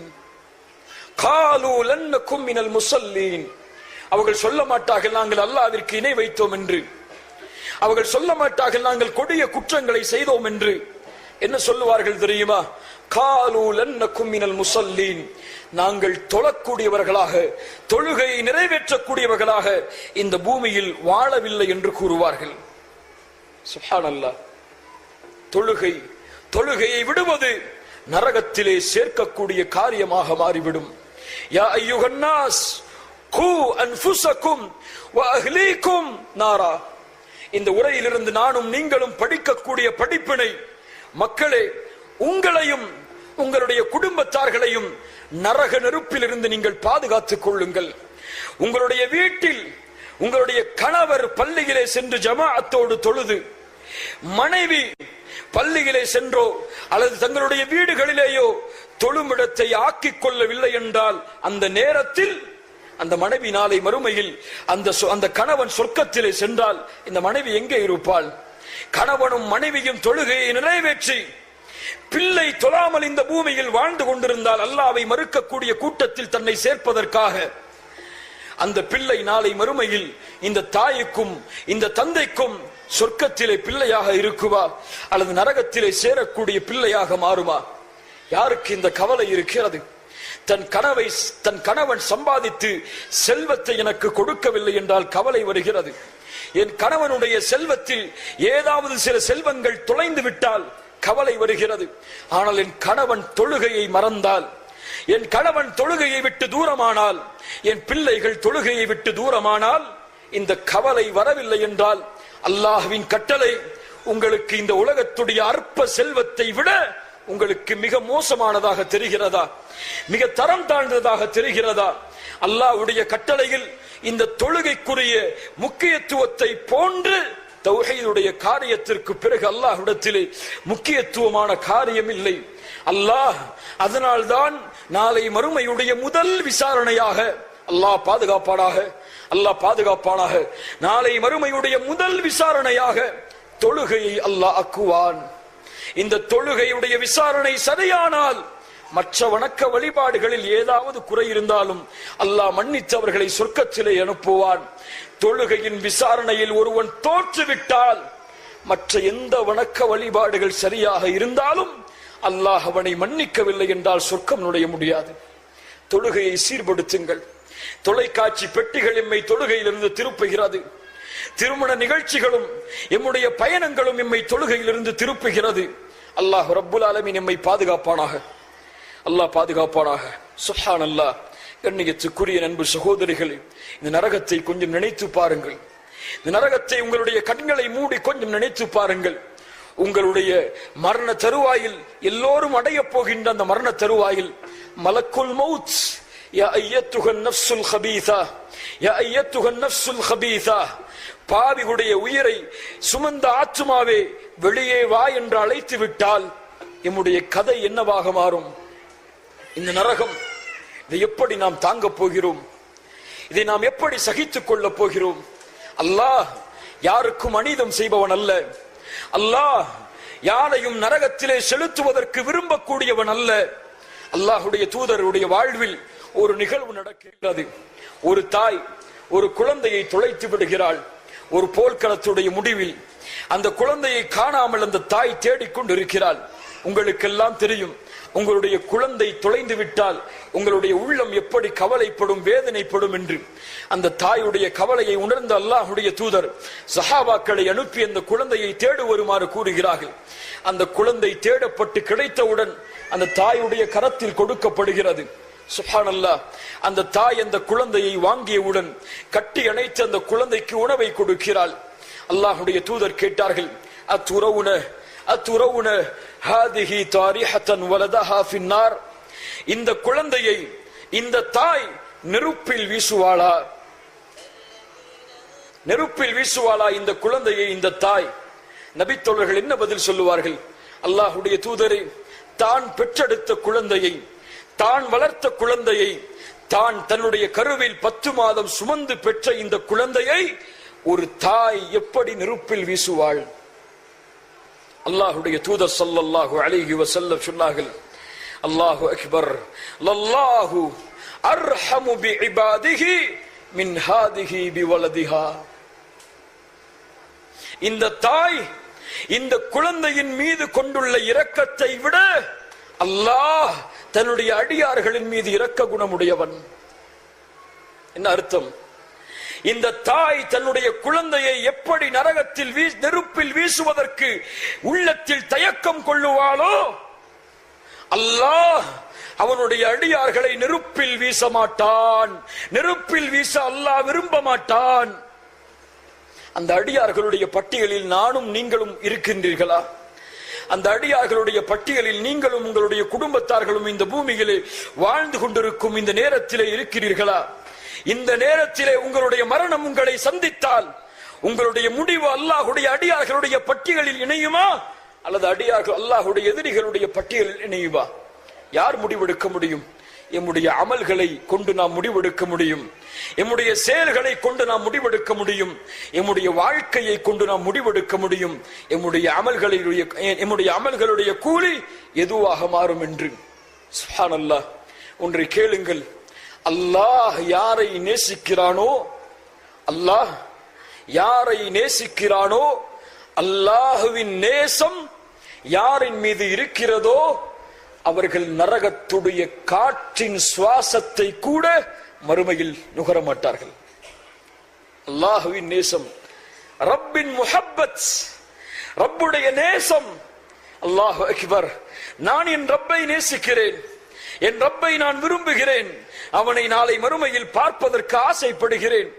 காலு லன்னகும் மினல் முஸல்லீன். அவர்கள் சொல்ல மாட்டார்கள் நாங்கள் அல்லாஹ்விற்கு இணை வைத்தோம் என்று, அவர்கள் சொல்ல மாட்டார்கள் நாங்கள் கொடிய குற்றங்களை செய்தோம் என்று. என்ன சொல்லுவார்கள் தெரியுமா? காலு லன்னகும் மினல் முஸல்லீன், நாங்கள் தொழக்கூடியவர்களாக தொழுகையை நிறைவேற்றக்கூடியவர்களாக இந்த பூமியில் வாழவில்லை என்று கூறுவார்கள். சுப்ஹானல்லாஹ். தொழுகையை விடுவது நரகத்திலே சேர்க்கக்கூடிய காரியமாக மாறிவிடும். யா அய்யுஹன் நாஸ் கூ அன்ஃபுஸகும் வ அஹ்லீகும் நாரா. இந்த உரையிலிருந்து நானும் நீங்களும் படிக்கக்கூடிய படிப்பினை, மக்களே, உங்களையும் உங்களுடைய குடும்பத்தார்களையும் நரக நெருப்பிலிருந்து நீங்கள் பாதுகாத்துக் கொள்ளுங்கள். உங்களுடைய வீட்டில் உங்களுடைய கணவர் பள்ளியிலே சென்று ஜமாஅத்தோடு தொழுது, மனைவி பள்ளியிலே சென்றோ அல்லது தங்களுடைய வீடுகளிலேயோ தொழுமிடத்தை ஆக்கிக் கொள்ளவில்லை என்றால் அந்த நேரத்தில் அந்த மனைவி நாளை மறுமையில் அந்த கணவன் சொர்க்கத்திலே சென்றால் இந்த மனைவி எங்கே இருப்பாள்? கணவனும் மனைவியும் தொழுகையை நிறைவேற்றி பிள்ளை தொழாமல் இந்த பூமியில் வாழ்ந்து கொண்டிருந்தால் அல்லாஹ்வை மறுக்கக்கூடிய கூட்டத்தில் தன்னை சேர்ப்பதற்காக அந்த பிள்ளை நாளை மறுமையில் இந்த தாய்க்கும் இந்த தந்தைக்கும் சொர்க்கத்திலே பிள்ளையாக இருக்குவா அல்லது நரகத்திலே சேரக்கூடிய பிள்ளையாக மாறுமா? யாருக்கு இந்த கவலை இருக்கிறது? தன் கணவன் சம்பாதித்து செல்வத்தை எனக்கு கொடுக்கவில்லை என்றால் கவலை வருகிறது. என் கணவனுடைய செல்வத்தில் ஏதாவது சில செல்வங்கள் தொலைந்து விட்டால் கவலை வருகிறது. ஆனால் என் கணவன் தொழுகையை மறந்தால், என் கணவன் தொழுகையை விட்டு தூரமானால், என் பிள்ளைகள் தொழுகையை விட்டு தூரமானால் இந்த கவலை வரவில்லை என்றால் அல்லாஹ்வின் கட்டளை உங்களுக்கு இந்த உலகத்துடைய அற்ப செல்வத்தை விட உங்களுக்கு மிக மோசமானதாக தெரிகிறதா? மிக தரம் தாழ்ந்ததாக தெரிகிறதா? அல்லாஹ்வுடைய கட்டளையில் இந்த தொழுகைக்குரிய முக்கியத்துவத்தை போன்று தௌஹீதுடைய காரியத்திற்கு பிறகு அல்லாஹ்விடத்திலே முக்கியத்துவமான காரியம் இல்லை. அல்லாஹ் அதனால்தான் நாளை மறுமையுடைய முதல் விசாரணையாக, அல்லாஹ் பாதுகாப்பானாக, அல்லாஹ் பாதுகாப்பானாக, நாளை மறுமையுடைய முதல் விசாரணையாக தொழுகையை அல்லாஹ் ஆக்குவான். இந்த தொழுகையுடைய விசாரணை சரியானால் மற்ற வணக்க வழிபாடுகளில் ஏதாவது குறை இருந்தாலும் அல்லாஹ் மன்னித்தவர்களை சொர்க்கத்திலே அனுப்புவான். தொழுகையின் விசாரணையில் ஒருவன் தோற்றுவிட்டால் மற்ற எந்த வணக்க வழிபாடுகள் சரியாக இருந்தாலும் அல்லாஹ் அவனை மன்னிக்கவில்லை என்றால் சொர்க்கம் நுழைய முடியாது. தொழுகையை சீர்படுத்துங்கள். தொலைக்காட்சி பெட்டிகள் எம்மை தொழுகையிலிருந்து திருப்புகிறது. திருமண நிகழ்ச்சிகளும் எம்முடைய பயணங்களும் எம்மை தொழுகையிலிருந்து திருப்புகிறது. அல்லாஹ் ரப்புல் ஆலமீன் எம்மை பாதுகாப்பானாக, அல்லாஹ் பாதுகாப்பானாக. சுப்ஹானல்லாஹ். கண்ணியத்துக்குரிய அன்பு சகோதரிகளே, இந்த நரகத்தை கொஞ்சம் நினைத்து பாருங்கள். இந்த நரகத்தை உங்களுடைய கண்களை மூடி கொஞ்சம் நினைத்து பாருங்கள். உங்களுடைய மரண தருவாயில், எல்லோரும் அடைய போகின்ற அந்த மரண தருவாயில் மலக்குல் மௌத், யா அய்யத்துஹன் நஃப்ஸுல் ஹபீஸா, யா அய்யத்துஹன் நஃப்ஸுல் ஹபீஸா, பாவிகளுடைய உயிரை சுமந்த ஆத்துமாவே வெளியே வா என்று அழைத்து விட்டால் எம்முடைய கதை என்னவாக மாறும்? இந்த நரகம், இதை எப்படி நாம் தாங்க போகிறோம்? இதை நாம் எப்படி சகித்துக் கொள்ள போகிறோம்? அல்லாஹ் யாருக்கும் அநீதம் செய்பவன் அல்ல. அல்லாஹ் யாரையும் நரகத்திலே செலுத்துவதற்கு விரும்பக்கூடியவன் அல்ல. அல்லாஹுடைய தூதருடைய வாழ்வில் ஒரு நிகழ்வு நடக்கிறது. ஒரு தாய் ஒரு குழந்தையை தொலைத்து விடுகிறாள். ஒரு போர்க்களத்துடைய முடிவில் அந்த குழந்தையை காணாமல் அந்த தாய் தேடிக்கொண்டிருக்கிறாள். உங்களுக்கெல்லாம் தெரியும், உங்களுடைய குழந்தை தொலைந்து விட்டால் உங்களுடைய உள்ளம் எப்படி கவலைப்படும், வேதனைப்படும் என்று. அந்த தாயுடைய கவலையை உணர்ந்த அல்லாஹுடைய தூதர் சஹாபாக்களை அனுப்பி அந்த குழந்தையை தேடு வருமாறு கூறுகிறார்கள். அந்த குழந்தை தேடப்பட்டு கிடைத்தவுடன் அந்த தாயுடைய கரத்தில் கொடுக்கப்படுகிறது. சுப்ஹானல்லாஹ். அந்த தாய் அந்த குழந்தையை வாங்கியவுடன் கட்டி அணைத்து அந்த குழந்தைக்கு உணவை கொடுக்கிறாள். அல்லாஹுடைய தூதர் கேட்டார்கள், அத்துரவுன அத்துரவுன ஹாதிஹி தாரிஹத்தன் வலதஹா ஃபின்னார், இந்த குழந்தையை இந்த தாய் நெருப்பில் வீசுவாளா? நெருப்பில் வீசுவாளா இந்த குழந்தையை இந்த தாய்? நபித்தோழர்கள் என்ன பதில் சொல்லுவார்கள்? அல்லாஹுடைய தூதரை, தான் பெற்றெடுத்த குழந்தையை, தான் வளர்த்த குழந்தையை, தான் தன்னுடைய கருவில் 10 மாதம் சுமந்து பெற்ற இந்த குழந்தையை ஒரு தாய் எப்படி நெருப்பில் வீசுவாள்? அல்லாஹுடைய தூதர் ஸல்லல்லாஹு அலைஹி வஸல்லம் சொன்னார்கள், அல்லாஹு அக்பர், லல்லாஹு அர்ஹமு பிஇபாதிஹி மின் ஹாதிஹி பிவலதிஹா. இந்த தாய் இந்த குழந்தையின் மீது கொண்டுள்ள இரக்கத்தை விட அல்லாஹ் தன்னுடைய அடியார்களின் மீது இரக்க குணமுடையவன். என்ன அர்த்தம்? இந்த தாய் தன்னுடைய குழந்தையை எப்படி நரகத்தில் நெருப்பில் வீசுவதற்கு உள்ளத்தில் தயக்கம் கொள்ளுவாளோ, அல்லாஹ் அவனுடைய அடியார்களை நெருப்பில் வீச மாட்டான். நெருப்பில் வீச அல்லாஹ் விரும்ப மாட்டான். அந்த அடியார்களுடைய பட்டியலில் நானும் நீங்களும் இருக்கின்றீர்களா? அந்த அடியார்களுடைய பட்டியலில் நீங்களும் உங்களுடைய குடும்பத்தார்களும் இந்த பூமியிலே வாழ்ந்து கொண்டிருக்கும் இந்த நேரத்திலே இருக்கிறீர்களா? இந்த நேரத்திலே உங்களுடைய மரணம் உங்களை சந்தித்தால் உங்களுடைய முடிவு அல்லாஹுடைய அடியார்களுடைய பட்டியலில் இணையுமா அல்லது அடியார்கள் அல்லாஹுடைய எதிரிகளுடைய பட்டியலில் இணையுமா? யார் முடிவெடுக்க முடியும்? எம்முடைய அமல்களை கொண்டு நாம் முடிவெடுக்க முடியும். எம்முடைய செயல்களை கொண்டு நாம் முடிவெடுக்க முடியும். எம்முடைய வாழ்க்கையை கொண்டு நாம் முடிவெடுக்க முடியும். எம்முடைய அமல்களுடைய கூலி எதுவாக மாறும் என்று. சுப்ஹானல்லாஹ். ஒன்றை கேளுங்கள், அல்லாஹ் யாரை நேசிக்கிறானோ, அல்லாஹ் யாரை நேசிக்கிறானோ, அல்லாஹுவின் நேசம் யாரின் மீது இருக்கிறதோ அவர்கள் நரகத்துடைய காற்றின் சுவாசத்தை கூட மறுமையில் நுகர மாட்டார்கள். அல்லாஹுவின் நேசம், ரப்பின் முஹப்பத், ரப்புடைய நேசம். அல்லாஹு அக்பர். நான் என் ரப்பை நேசிக்கிறேன், என் ரப்பை நான் விரும்புகிறேன், அவனை நாளை மறுமையில் பார்ப்பதற்கு ஆசைப்படுகிறேன்.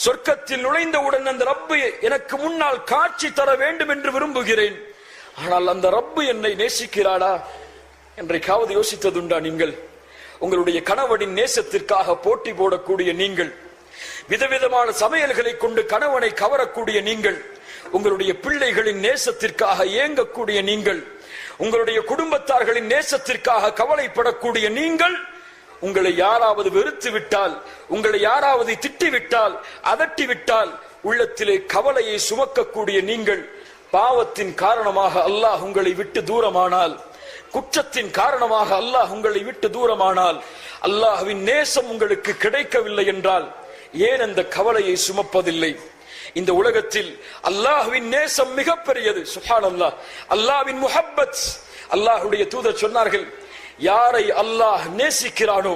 சொர்க்கத்தில் நுழைந்தவுடன் அந்த ரப்பு எனக்கு முன்னால் காட்சி தர வேண்டும் என்று விரும்புகிறேன். ஆனால் அந்த ரப்பு என்னை நேசிக்கிறானா என்றைக்காவது யோசித்ததுண்டா? நீங்கள் உங்களுடைய கணவனின் நேசத்திற்காக போட்டி போடக்கூடிய நீங்கள், விதவிதமான சமையல்களை கொண்டு கணவனை கவரக்கூடிய நீங்கள், உங்களுடைய பிள்ளைகளின் நேசத்திற்காக ஏங்கக்கூடிய நீங்கள், உங்களுடைய குடும்பத்தார்களின் நேசத்திற்காக கவலைப்படக்கூடிய நீங்கள், உங்களை யாராவது வெறுத்து விட்டால், உங்களை யாராவது திட்டிவிட்டால், அதட்டிவிட்டால் உள்ளத்திலே கவலையை சுமக்கக்கூடிய நீங்கள், பாவத்தின் காரணமாக அல்லாஹ் உங்களை விட்டு தூரமானால், குற்றத்தின் காரணமாக அல்லாஹ் உங்களை விட்டு தூரமானால், அல்லாஹ்வின் நேசம் உங்களுக்கு கிடைக்கவில்லை என்றால் ஏன் அந்த கவலையை சுமப்பதில்லை? இந்த உலகத்தில் அல்லாஹ்வின் நேசம் மிகப்பெரியது. சுப்ஹானல்லாஹ். அல்லாஹ்வின் முஹப்பத். அல்லாஹ்வுடைய தூதர் சொன்னார்கள், யாரை அல்லாஹ் நேசிக்கிறானோ,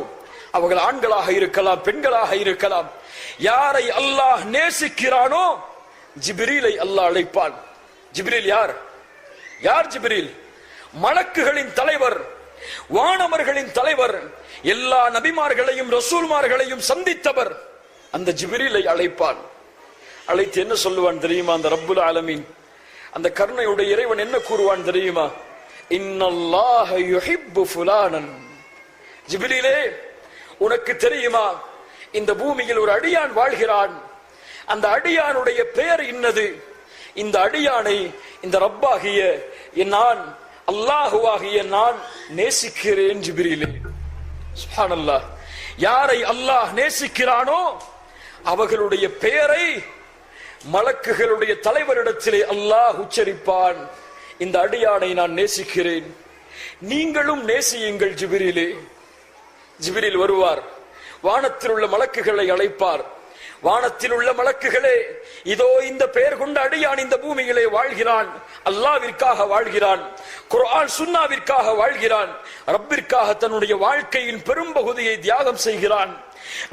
அவர்கள் ஆண்களாக இருக்கலாம், பெண்களாக இருக்கலாம், யாரை அல்லாஹ் நேசிக்கிறானோ ஜிப்ரீலை அல்லாஹ் அழைப்பான். ஜிப்ரீல் யார்? யார் ஜிப்ரீல்? மலக்குகளின் தலைவர், வானவர்களின் தலைவர், எல்லா நபிமார்களையும் ரசூல்மார்களையும் சந்தித்தவர். அந்த ஜிப்ரீலை அழைப்பான். அழைத்து என்ன சொல்லுவான் தெரியுமா? அந்த ரப்புல் ஆலமீன், அந்த கருணையுடைய இறைவன் என்ன கூறுவான் தெரியுமா? இன்னல்லாஹ யுஹிப்பு ஃபுலானன். ஜிப்ரீலே, உனக்கு தெரியுமா இந்த பூமியில் ஒரு அடியான் வாழ்கிறான், அந்த அடியானுடைய பெயர் இன்னது, இந்த அடியானை இந்த ரப்பாகிய நான், அல்லாஹுவாகிய நான் நேசிக்கிறேன். ஜிப்ரீலே, சுப்ஹானல்லாஹ். யாரை அல்லாஹ் நேசிக்கிறானோ அவர்களுடைய பெயரை மலக்குகளுடைய தலைவரிடத்திலே அல்லாஹ் உச்சரிப்பான். இந்த அடியானை நான் நேசிக்கிறேன், நீங்களும் நேசியுங்கள் ஜிப்ரீலே. ஜிப்ரீல் வருவார், வானத்தில் உள்ள மலக்குகளை அழைப்பார். வானத்தில் உள்ள மலக்குகளே, இதோ இந்த பெயர் கொண்ட அடியான் இந்த பூமியிலே வாழ்கிறான், அல்லாஹ்விற்காக வாழ்கிறான், குர்ஆன் சுன்னாவிற்காக வாழ்கிறான், ரப்பிற்காக தன்னுடைய வாழ்க்கையின் பெரும்பகுதியை தியாகம் செய்கிறான்,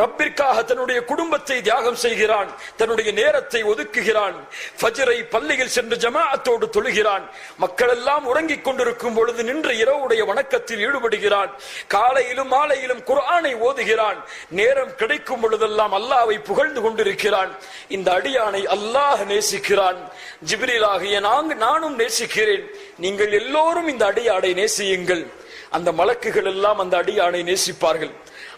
ரப்பிற்காக தன்னுடைய குடும்பத்தை தியாகம் செய்கிறான், தன்னுடைய நேரத்தை ஒதுக்குகிறான், ஃபஜ்ரை பள்ளியில் சென்று ஜமாஅத்தோடு தொழுகிறான், மக்கள் எல்லாம் உறங்கிக் கொண்டிருக்கும் பொழுது நின்று இரவுடைய வணக்கத்தில் ஈடுபடுகிறான், காலையிலும் மாலையிலும் குர்ஆனை ஓதுகிறான், நேரம் கிடைக்கும் பொழுதெல்லாம் அல்லாஹ்வை புகழ்ந்து கொண்டிருக்கிறான். இந்த அடியானை அல்லாஹ் நேசிக்கிறான். ஜிப்ரீலாகிய நானும் நேசிக்கிறேன், நீங்கள் எல்லோரும் இந்த அடியானை நேசியுங்கள். அந்த மலக்குகள் எல்லாம் அந்த அடியானை நேசிப்பார்கள்.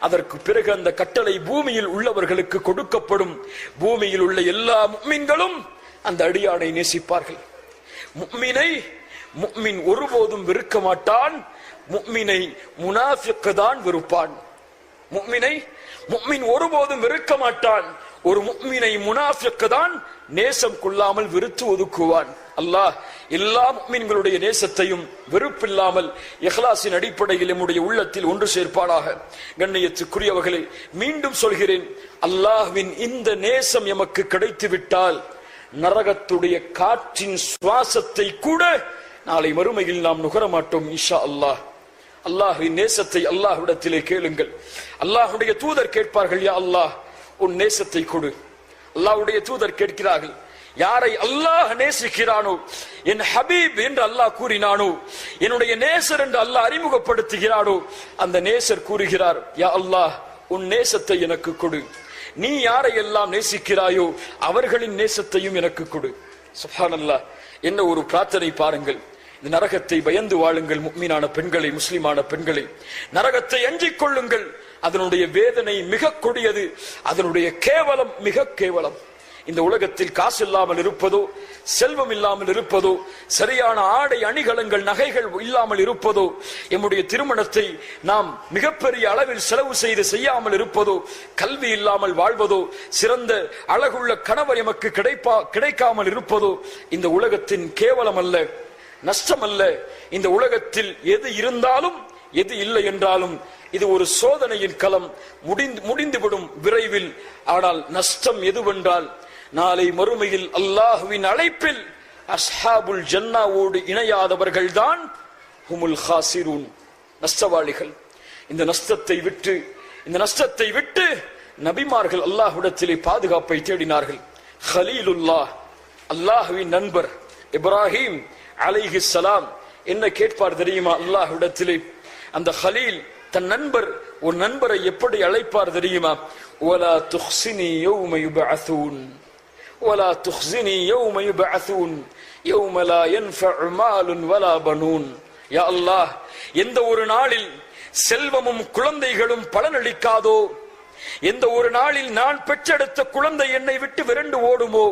அதற்கு பிறகு அந்த கட்டளை பூமியில் உள்ளவர்களுக்கு கொடுக்கப்படும். பூமியில் உள்ள எல்லா முஃமின்களும் அந்த அடியானை நேசிப்பார்கள். முஃமினை முஃமின் ஒருபோதும் வெறுக்க மாட்டான், முஃமினை முனாஃபிக் தான் வெறுப்பான். முஃமினை முஃமின் ஒருபோதும் வெறுக்க மாட்டான், ஒரு முஃமினை முனாஃபிக் தான் நேசம் கொள்ளாமல் வெறுத்து ஒதுக்குவான். அல்லாஹ் எல்லா முஃமின்களுடைய நேசத்தையும் வெறுப்பில்லாமல் இஹ்லாஸின் அடிப்படையில் நம்முடைய உள்ளத்தில் ஒன்று சேர்ப்பானாக. கண்ணியத்துக்குரியவர்களே, மீண்டும் சொல்கிறேன், அல்லாஹ்வின் இந்த நேசம் எமக்கு கிடைத்து விட்டால் நரகத்துடைய காற்றின் சுவாசத்தை கூட நாளை மறுமையில் நாம் நுகர மாட்டோம் இன்ஷா அல்லாஹ். அல்லாஹ்வின் நேசத்தை அல்லாஹ்விடத்திலே கேளுங்கள். அல்லாஹ்வுடைய தூதர் கேட்பார்கள், யா அல்லாஹ் உன் நேசத்தை கொடு. அல்லாஹ்வுடைய தூதர் கேட்கிறார்கள், யாரை அல்லாஹ் நேசிக்கிறானோ, என் ஹபீப் என்று அல்லாஹ் கூறினானோ, என்னுடைய நேசர் என்று அல்லாஹ் அறிமுகப்படுத்துகிறானோ, அந்த நேசர் கூறுகிறார், யா அல்லாஹ் உன் நேசத்தை எனக்கு கொடு. நீ யாரை எல்லாம் நேசிக்கிறாயோ அவர்களின் நேசத்தையும் எனக்கு கொடு. சுப்ஹானல்லாஹ். என்ன ஒரு பிரார்த்தனை பாருங்கள். இந்த நரகத்தை பயந்து வாழுங்கள் முஃமினான பெண்களை, முஸ்லிமான பெண்களை. நரகத்தை அஞ்சிக் கொள்ளுங்கள். அதனுடைய வேதனை மிக கொடியது, அதனுடைய கேவலம் மிக கேவலம். இந்த உலகத்தில் காசு இல்லாமல் இருப்பதோ, செல்வம் இல்லாமல் இருப்பதோ, சரியான ஆடை அணிகலன்கள் நகைகள் இல்லாமல் இருப்பதோ, எம்முடைய திருமணத்தை நாம் மிகப்பெரிய அளவில் செலவு செய்து செய்யாமல் இருப்பதோ, கல்வி இல்லாமல் வாழ்வதோ, சிறந்த அழகுள்ள கணவர் எமக்கு கிடைக்காமல் இருப்பதோ இந்த உலகத்தின் கேவலம் அல்ல, நஷ்டம் அல்ல. இந்த உலகத்தில் எது இருந்தாலும் எது இல்லை என்றாலும் இது ஒரு சோதனையின் களம், முடிந்துவிடும் விரைவில். ஆனால் நஷ்டம் எதுவென்றால், நாளை மறுமையில் அல்லாஹ்வின் அழைப்பில் அஸ்ஹாபுல் ஜன்னாவோடு இணையாதவர்கள் தான் ஹுமுல் ஹாசிரூன், நஷ்டவாளிகள். இந்த நஷ்டத்தை விட்டு நபிமார்கள் அல்லாஹ்விடத்திலே பாதுகாப்பை தேடினார்கள். ஹலீலுல்லாஹ், அல்லாஹ்வின் நண்பர் இப்ராஹிம் அலைஹிஸ்ஸலாம் என்ன கேட்பார் தெரியுமா அல்லாஹ்விடத்திலே? அந்த ஹலீல் தன் நண்பர், ஒரு நண்பரை எப்படி அழைப்பார் தெரியுமா? வலா துஹ்ஸினி யௌம யுபஅஸூன், வலா துஹ்ஸினி யௌம யுபஅஸூன் யௌம லா யன்ஃபஉ மாலுன் வலா பனூன். யா அல்லாஹ், எந்த ஒரு நாளில் செல்வமும் குழந்தைகளும் பலனளிக்காதோ, எந்த ஒரு நாளில் நான் பெற்றெடுத்த குழந்தை என்னை விட்டு விரண்டு ஓடுமோ,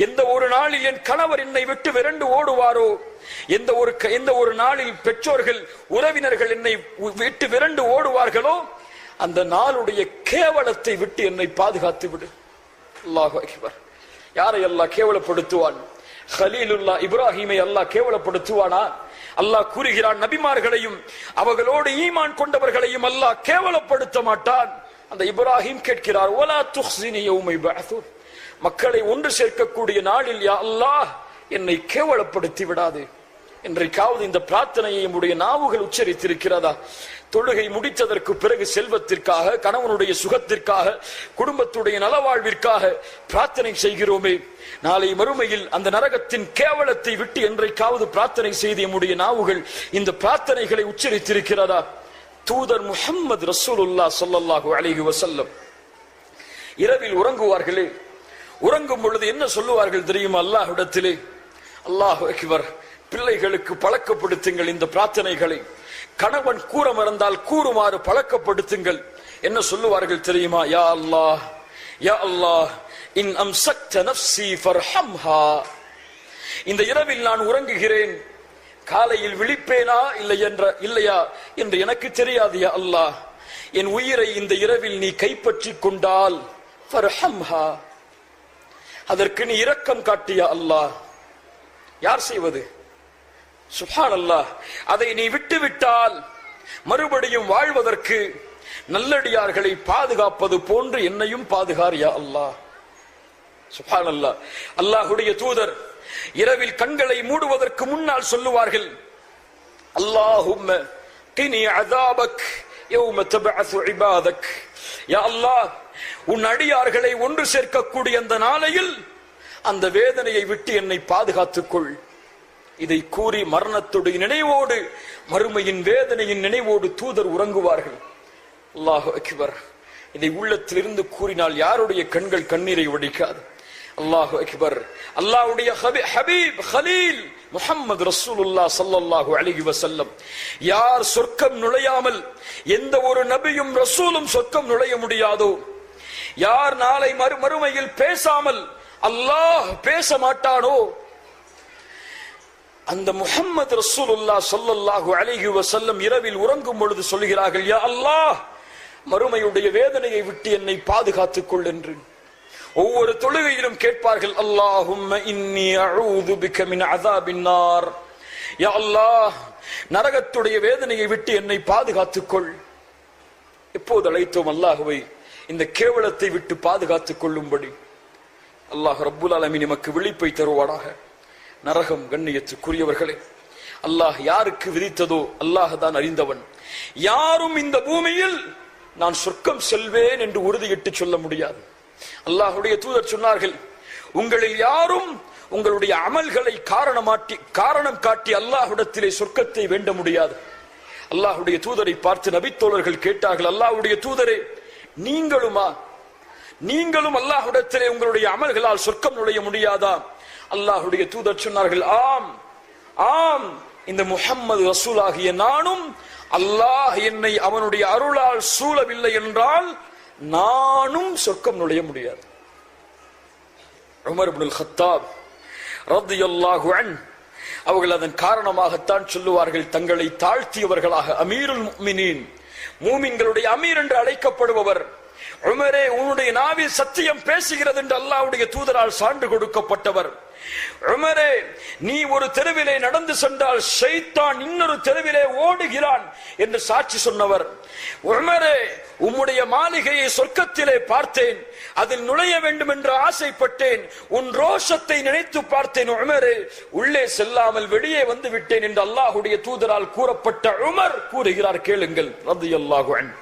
எந்த ஒரு நாளில் என் கணவர் என்னை விட்டு விரண்டு ஓடுவாரோ, எந்த ஒரு நாளில் பெற்றோர்கள் உறவினர்கள் என்னை விட்டு விரண்டு ஓடுவார்களோ, அந்த நாளுடைய கேவலத்தை விட்டு என்னை பாதுகாத்து விடு. அல்லாஹு அக்பர். யாரை அல்லாஹ் கேவலப்படுத்துவான்? ஹலீலுல்லாஹ் இப்ராஹிமை அல்லாஹ் கேவலப்படுத்துவானா? அல்லாஹ் கூறுகிறான், நபிமார்களையும் அவர்களோடு ஈமான் கொண்டவர்களையும் அல்லாஹ் கேவலப்படுத்த மாட்டான். அந்த இப்ராஹிம் கேட்கிறார், வலா துஹ்ஸினி யௌம யுபஅஸூன், மக்களை ஒன்று சேர்க்கக்கூடிய நாளில் யா அல்லாஹ் என்னை கேவலப்படுத்தி விடாது. இன்றைக்காவது இந்த பிரார்த்தனையை நம்முடைய நாவுகள் உச்சரித்திருக்கிறதா? தொழுகை முடித்ததற்கு பிறகு செல்வத்திற்காக, கணவனுடைய சுகத்திற்காக, குடும்பத்துடைய நலவாழ்விற்காக பிரார்த்தனை செய்கிறோமே, நாளை மறுமையில் அந்த நரகத்தின் கேவலத்தை விட்டு என்றைக்காவது பிரார்த்தனை செய்த நம்முடைய நாவுகள் இந்த பிரார்த்தனைகளை உச்சரித்திருக்கிறதா? தூதர் முஹம்மது ரசூலுல்லாஹ் ஸல்லல்லாஹு அலைஹி வஸல்லம் இரவில் உறங்குவார்களே, உறங்கும் பொழுது என்ன சொல்லுவார்கள் தெரியுமா அல்லாஹ்விடத்திலே? அல்லாஹு அக்பர். பிள்ளைகளுக்கு பழக்கப்படுத்துங்கள் இந்த பிரார்த்தனைகளை. கணவன் கூற மறந்தால் கூறுமாறு பழக்கப்படுத்துங்கள். என்ன சொல்லுவார்கள் தெரியுமா? யா அல்லாஹ், யா அல்லாஹ், இன் அம்சக்த நஃப்ஸி ஃபர்ஹம்ஹா. இந்த இரவில் நான் உறங்குகிறேன், காலையில் விழிப்பேனா இல்லையா என்று எனக்கு தெரியாது. யா அல்லாஹ், என் உயிரை இந்த இரவில் நீ கைப்பற்றி கொண்டால் ஃபர்ஹம்ஹா, அதற்கு நீ இரக்கம் காட்டியா அல்லாஹ். யார் செய்வது? சுப்ஹானல்லாஹ். அதை நீ விட்டுவிட்டால் மறுபடியும் வாழ்வதற்கு நல்லடியார்களை பாதுகாப்பது போன்று என்னையும் பாதுகார் யா அல்லாஹ். சுப்ஹானல்லாஹ். அல்லாஹ்வுடைய தூதர் இரவில் கண்களை மூடுவதற்கு முன்னால் சொல்லுவார்கள், அல்லாஹும்ம கினி அஸாபக் யௌம தபஅஸு இபாதக். யா அல்லாஹ், உன் அடியார்களை ஒன்று சேர்க்கக்கூடிய அந்த நாளையில் அந்த வேதனையை விட்டு என்னை பாதுகாத்துக்கொள். இதை கூறி மரணத்துடைய நினைவோடு, மறுமையின் வேதனையின் நினைவோடு தூதர் உறங்குவார்கள். அல்லாஹு அக்பர். இதை உள்ளத்திலிருந்து கூறினால் யாருடைய கண்கள் கண்ணீரை வடிக்காது? அல்லாஹு அக்பர். அல்லாஹ்வுடைய ஹபீப் ஹலீல் முஹம்மது ரசூலுல்லாஹ் ஸல்லல்லாஹு அலைஹி வஸல்லம், யார் சொர்க்கம் நுழையாமல் எந்த ஒரு நபியும் ரசூலும் சொர்க்கம் நுழைய முடியாதோ, யார் நாளை மறுமையில் பேசாமல் அல்லாஹ் பேச மாட்டானோ, அந்த முஹம்மது ரசூலுல்லாஹ் ஸல்லல்லாஹு அலைஹி வஸல்லம் இரவில் உறங்கும் பொழுது சொல்கிறார்கள், யா அல்லாஹ், மறுமையுடைய வேதனையை விட்டு என்னை பாதுகாத்துக் கொள் என்று. ஒவ்வொரு தொழுகையிலும் கேட்பார்கள், அல்லாஹும்ம இன்னி அஊது பிக மின் அஸாபின் நார். யா அல்லாஹ், நரகத்துடைய வேதனையை விட்டு என்னை பாதுகாத்துக் கொள். எப்போது அழைத்தோம் அல்லாஹ்வை இந்த கேவலத்தை விட்டு பாதுகாத்துக் கொள்ளும்படி? அல்லாஹ் ரப்புல் ஆலமீன் நமக்கு விழிப்பை தருவானாக. நரகம் கண்ணியத்துக்குரியவர்களே, அல்லாஹ் யாருக்கு விதித்ததோ அல்லாஹ் தான் அறிந்தவன். யாரும் இந்த பூமியில் நான் சொர்க்கம் செல்வேன் என்று உறுதியிட்டு சொல்ல முடியாது. அல்லாஹ்வுடைய தூதர் சொன்னார்கள், உங்களில் யாரும் உங்களுடைய அமல்களை காரணம் காட்டி அல்லாஹ்விடத்திலே சொர்க்கத்தை வேண்ட முடியாது. அல்லாஹ்வுடைய தூதரை பார்த்து நபித்தோழர்கள் கேட்டார்கள், அல்லாஹ்வுடைய தூதரே, நீங்களும் அல்லாஹ்விடத்திலே உங்களுடைய அமல்களால் சொர்க்கம் நுழைய முடியாதா? அல்லாஹ்வுடைய தூதர் சொன்னார்கள், ஆம் ஆம், இந்த முஹம்மது ரசூலாகிய நானும் அல்லாஹ் என்னை அவனுடைய அருளால் சூழவில்லை என்றால் நானும் சொர்க்கம் நுழைய முடியாது. உமர் இப்னுல் கத்தாப் ரலியல்லாஹு அன்ஹு அவர்கள் அதன் காரணமாகத்தான் சொல்லுவார்கள், தங்களை தாழ்த்தியவர்களாக அமீருல் முஃமினீன், மூமின்களுடைய அமீர் என்று அழைக்கப்படுபவர் உமரே, உன்னுடைய நாவில் சத்தியம் பேசுகிறது என்று அல்லாஹ்வுடைய தூதரால் சான்று கொடுக்கப்பட்டவர். உமரே, நீ ஒரு தெருவிலே நடந்து சென்றால் ஷைத்தான் இன்னொரு தெருவிலே ஓடுகிறான் என்று சாட்சி சொன்னவர். உமரே, உம்முடைய மாளிகையை சொர்க்கத்திலே பார்த்தேன், அதில் நுழைய வேண்டும் என்று ஆசைப்பட்டேன், உன் ரோஷத்தை நினைத்து பார்த்தேன். உமரே, உள்ளே செல்லாமல் வெளியே வந்து விட்டேன் என்று அல்லாஹுடைய தூதரால் கூறப்பட்ட உமர் கூறுகிறார். கேளுங்கள் ரலியல்லாஹு அன்ஹு.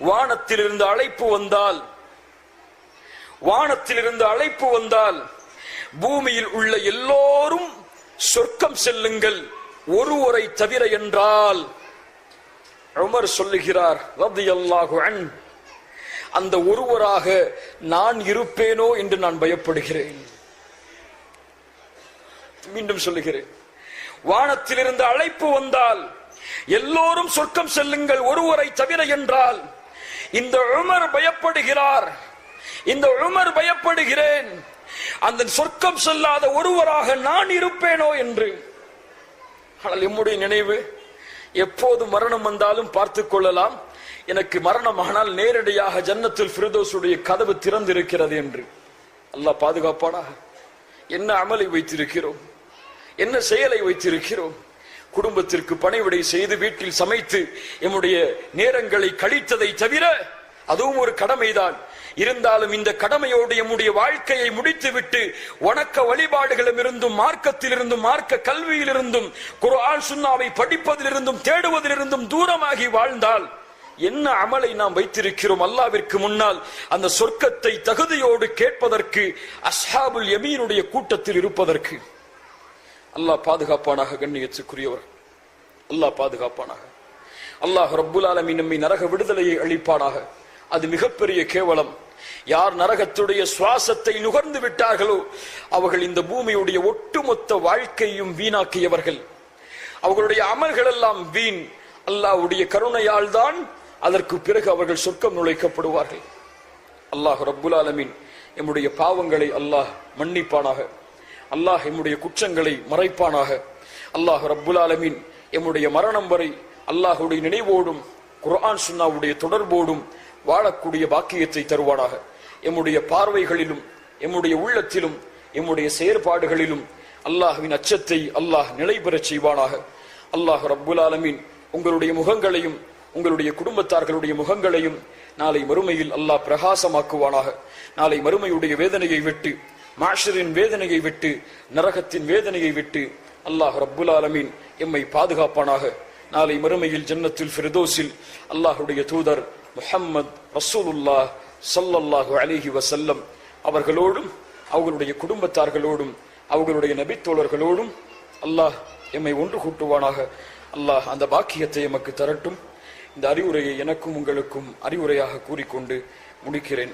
வானத்திலிருந்து அழைப்பு வந்தால் பூமியில் உள்ள எல்லோரும் சொர்க்கம் செல்லுங்கள் ஒருவரை தவிர என்றால் உமர் சொல்லுகிறார் ரலியல்லாஹு அன்ஹு, அந்த ஒருவராக நான் இருப்பேனோ என்று நான் பயப்படுகிறேன். மீண்டும் சொல்லுகிறேன், வானத்திலிருந்து அழைப்பு வந்தால் எல்லோரும் சொர்க்கம் செல்லுங்கள் ஒருவரை தவிர என்றால் இந்த உமர் பயப்படுகிறார், இந்த உமர் பயப்படுகிறேன், அந்த சொர்க்கம் செல்லாத ஒருவராக நான் இருப்பேனோ என்று. ஆனால் எம்முடைய நினைவு எப்போது மரணம் வந்தாலும் பார்த்துக் கொள்ளலாம், எனக்கு மரணமானால் நேரடியாக ஜன்னத்துல் ஃபிர்தௌஸுடைய கதவு திறந்திருக்கிறது என்று. அல்லாஹ் பாதுகாப்பானாக. என்ன அமலை வைத்திருக்கிறோம், என்ன செயலை வைத்திருக்கிறோம். குடும்பத்திற்கு பணிவிடை செய்து வீட்டில் சமைத்து எம்முடைய நேரங்களை கழித்ததை தவிர அதுவும் ஒரு கடமைதான். இருந்தாலும் இந்த கடமையோடு எம்முடைய வாழ்க்கையை முடித்துவிட்டு வணக்க வழிபாடுகளும் இருந்தும் மார்க்கத்திலிருந்தும் மார்க்க கல்வியிலிருந்தும் குர்ஆன் சுன்னாவை படிப்பதிலிருந்தும் தேடுவதிலிருந்தும் தூரமாகி வாழ்ந்தால் என்ன அமலை நாம் வைத்திருக்கிறோம் அல்லாஹ்விற்கு முன்னால் அந்த சொர்க்கத்தை தகுதியோடு கேட்பதற்கு, அஸ்ஹாபுல் யமீனுடைய கூட்டத்தில் இருப்பதற்கு. அல்லாஹ் பாதுகாப்பானாக. கண்ணியத்துக்குரியவர், அல்லாஹ் பாதுகாப்பானாக. அல்லாஹ் ரப்புல் ஆலமீன் நம்மை நரக விடுதலையை அளிப்பானாக. அது மிகப்பெரிய கேவலம். யார் நரகத்துடைய சுவாசத்தை நுகர்ந்து விட்டார்களோ அவர்கள் இந்த பூமியுடைய ஒட்டுமொத்த வாழ்க்கையும் வீணாக்கியவர்கள். அவர்களுடைய அமல்கள் எல்லாம் வீண். அல்லாஹ்வுடைய கருணையால் தான் அதற்கு பிறகு அவர்கள் சொர்க்கம் நுழைக்கப்படுவார்கள். அல்லாஹ் ரப்புல் ஆலமீன் எம்முடைய பாவங்களை அல்லாஹ் மன்னிப்பானாக. அல்லாஹ் எம்முடைய குற்றங்களை மறைப்பானாக. அல்லாஹ் ரப்புல் ஆலமீன் எம்முடைய மரணம் வரை அல்லாஹ்வுடைய நினைவோடும் குர்ஆன் சுன்னாவுடைய தொடர்போடும் வாழக்கூடிய பாக்கியத்தை தருவானாக. எம்முடைய பார்வைகளிலும் எம்முடைய உள்ளத்திலும் எம்முடைய செயற்பாடுகளிலும் அல்லாஹ்வின் அச்சத்தை அல்லாஹ் நிலைபெறச் செய்வானாக. அல்லாஹ் ரப்புல் ஆலமீன் உங்களுடைய முகங்களையும் உங்களுடைய குடும்பத்தார்களுடைய முகங்களையும் நாளை மறுமையில் அல்லாஹ் பிரகாசமாக்குவானாக. நாளை மறுமையுடைய வேதனையை விட்டு, மாஷரின் வேதனையை விட்டு, நரகத்தின் வேதனையை விட்டு அல்லாஹ் ரப்புல் ஆலமீன் எம்மை பாதுகாப்பானாக. நாளை மறுமையில் ஜன்னத்துல் ஃபிர்தௌஸில் அல்லாஹ்வுடைய தூதர் முஹம்மது ரசூலுல்லாஹ் ஸல்லல்லாஹு அலைஹி வஸல்லம் அவர்களோடும் அவர்களுடைய குடும்பத்தார்களோடும் அவர்களுடைய நபித்தோழர்களோடும் அல்லாஹ் எம்மை ஒன்று கூட்டுவானாக. அல்லாஹ் அந்த பாக்கியத்தை எமக்கு தரட்டும். இந்த அறிவுரையை எனக்கும் உங்களுக்கும் அறிவுரையாக கூறிக்கொண்டு முடிக்கிறேன்.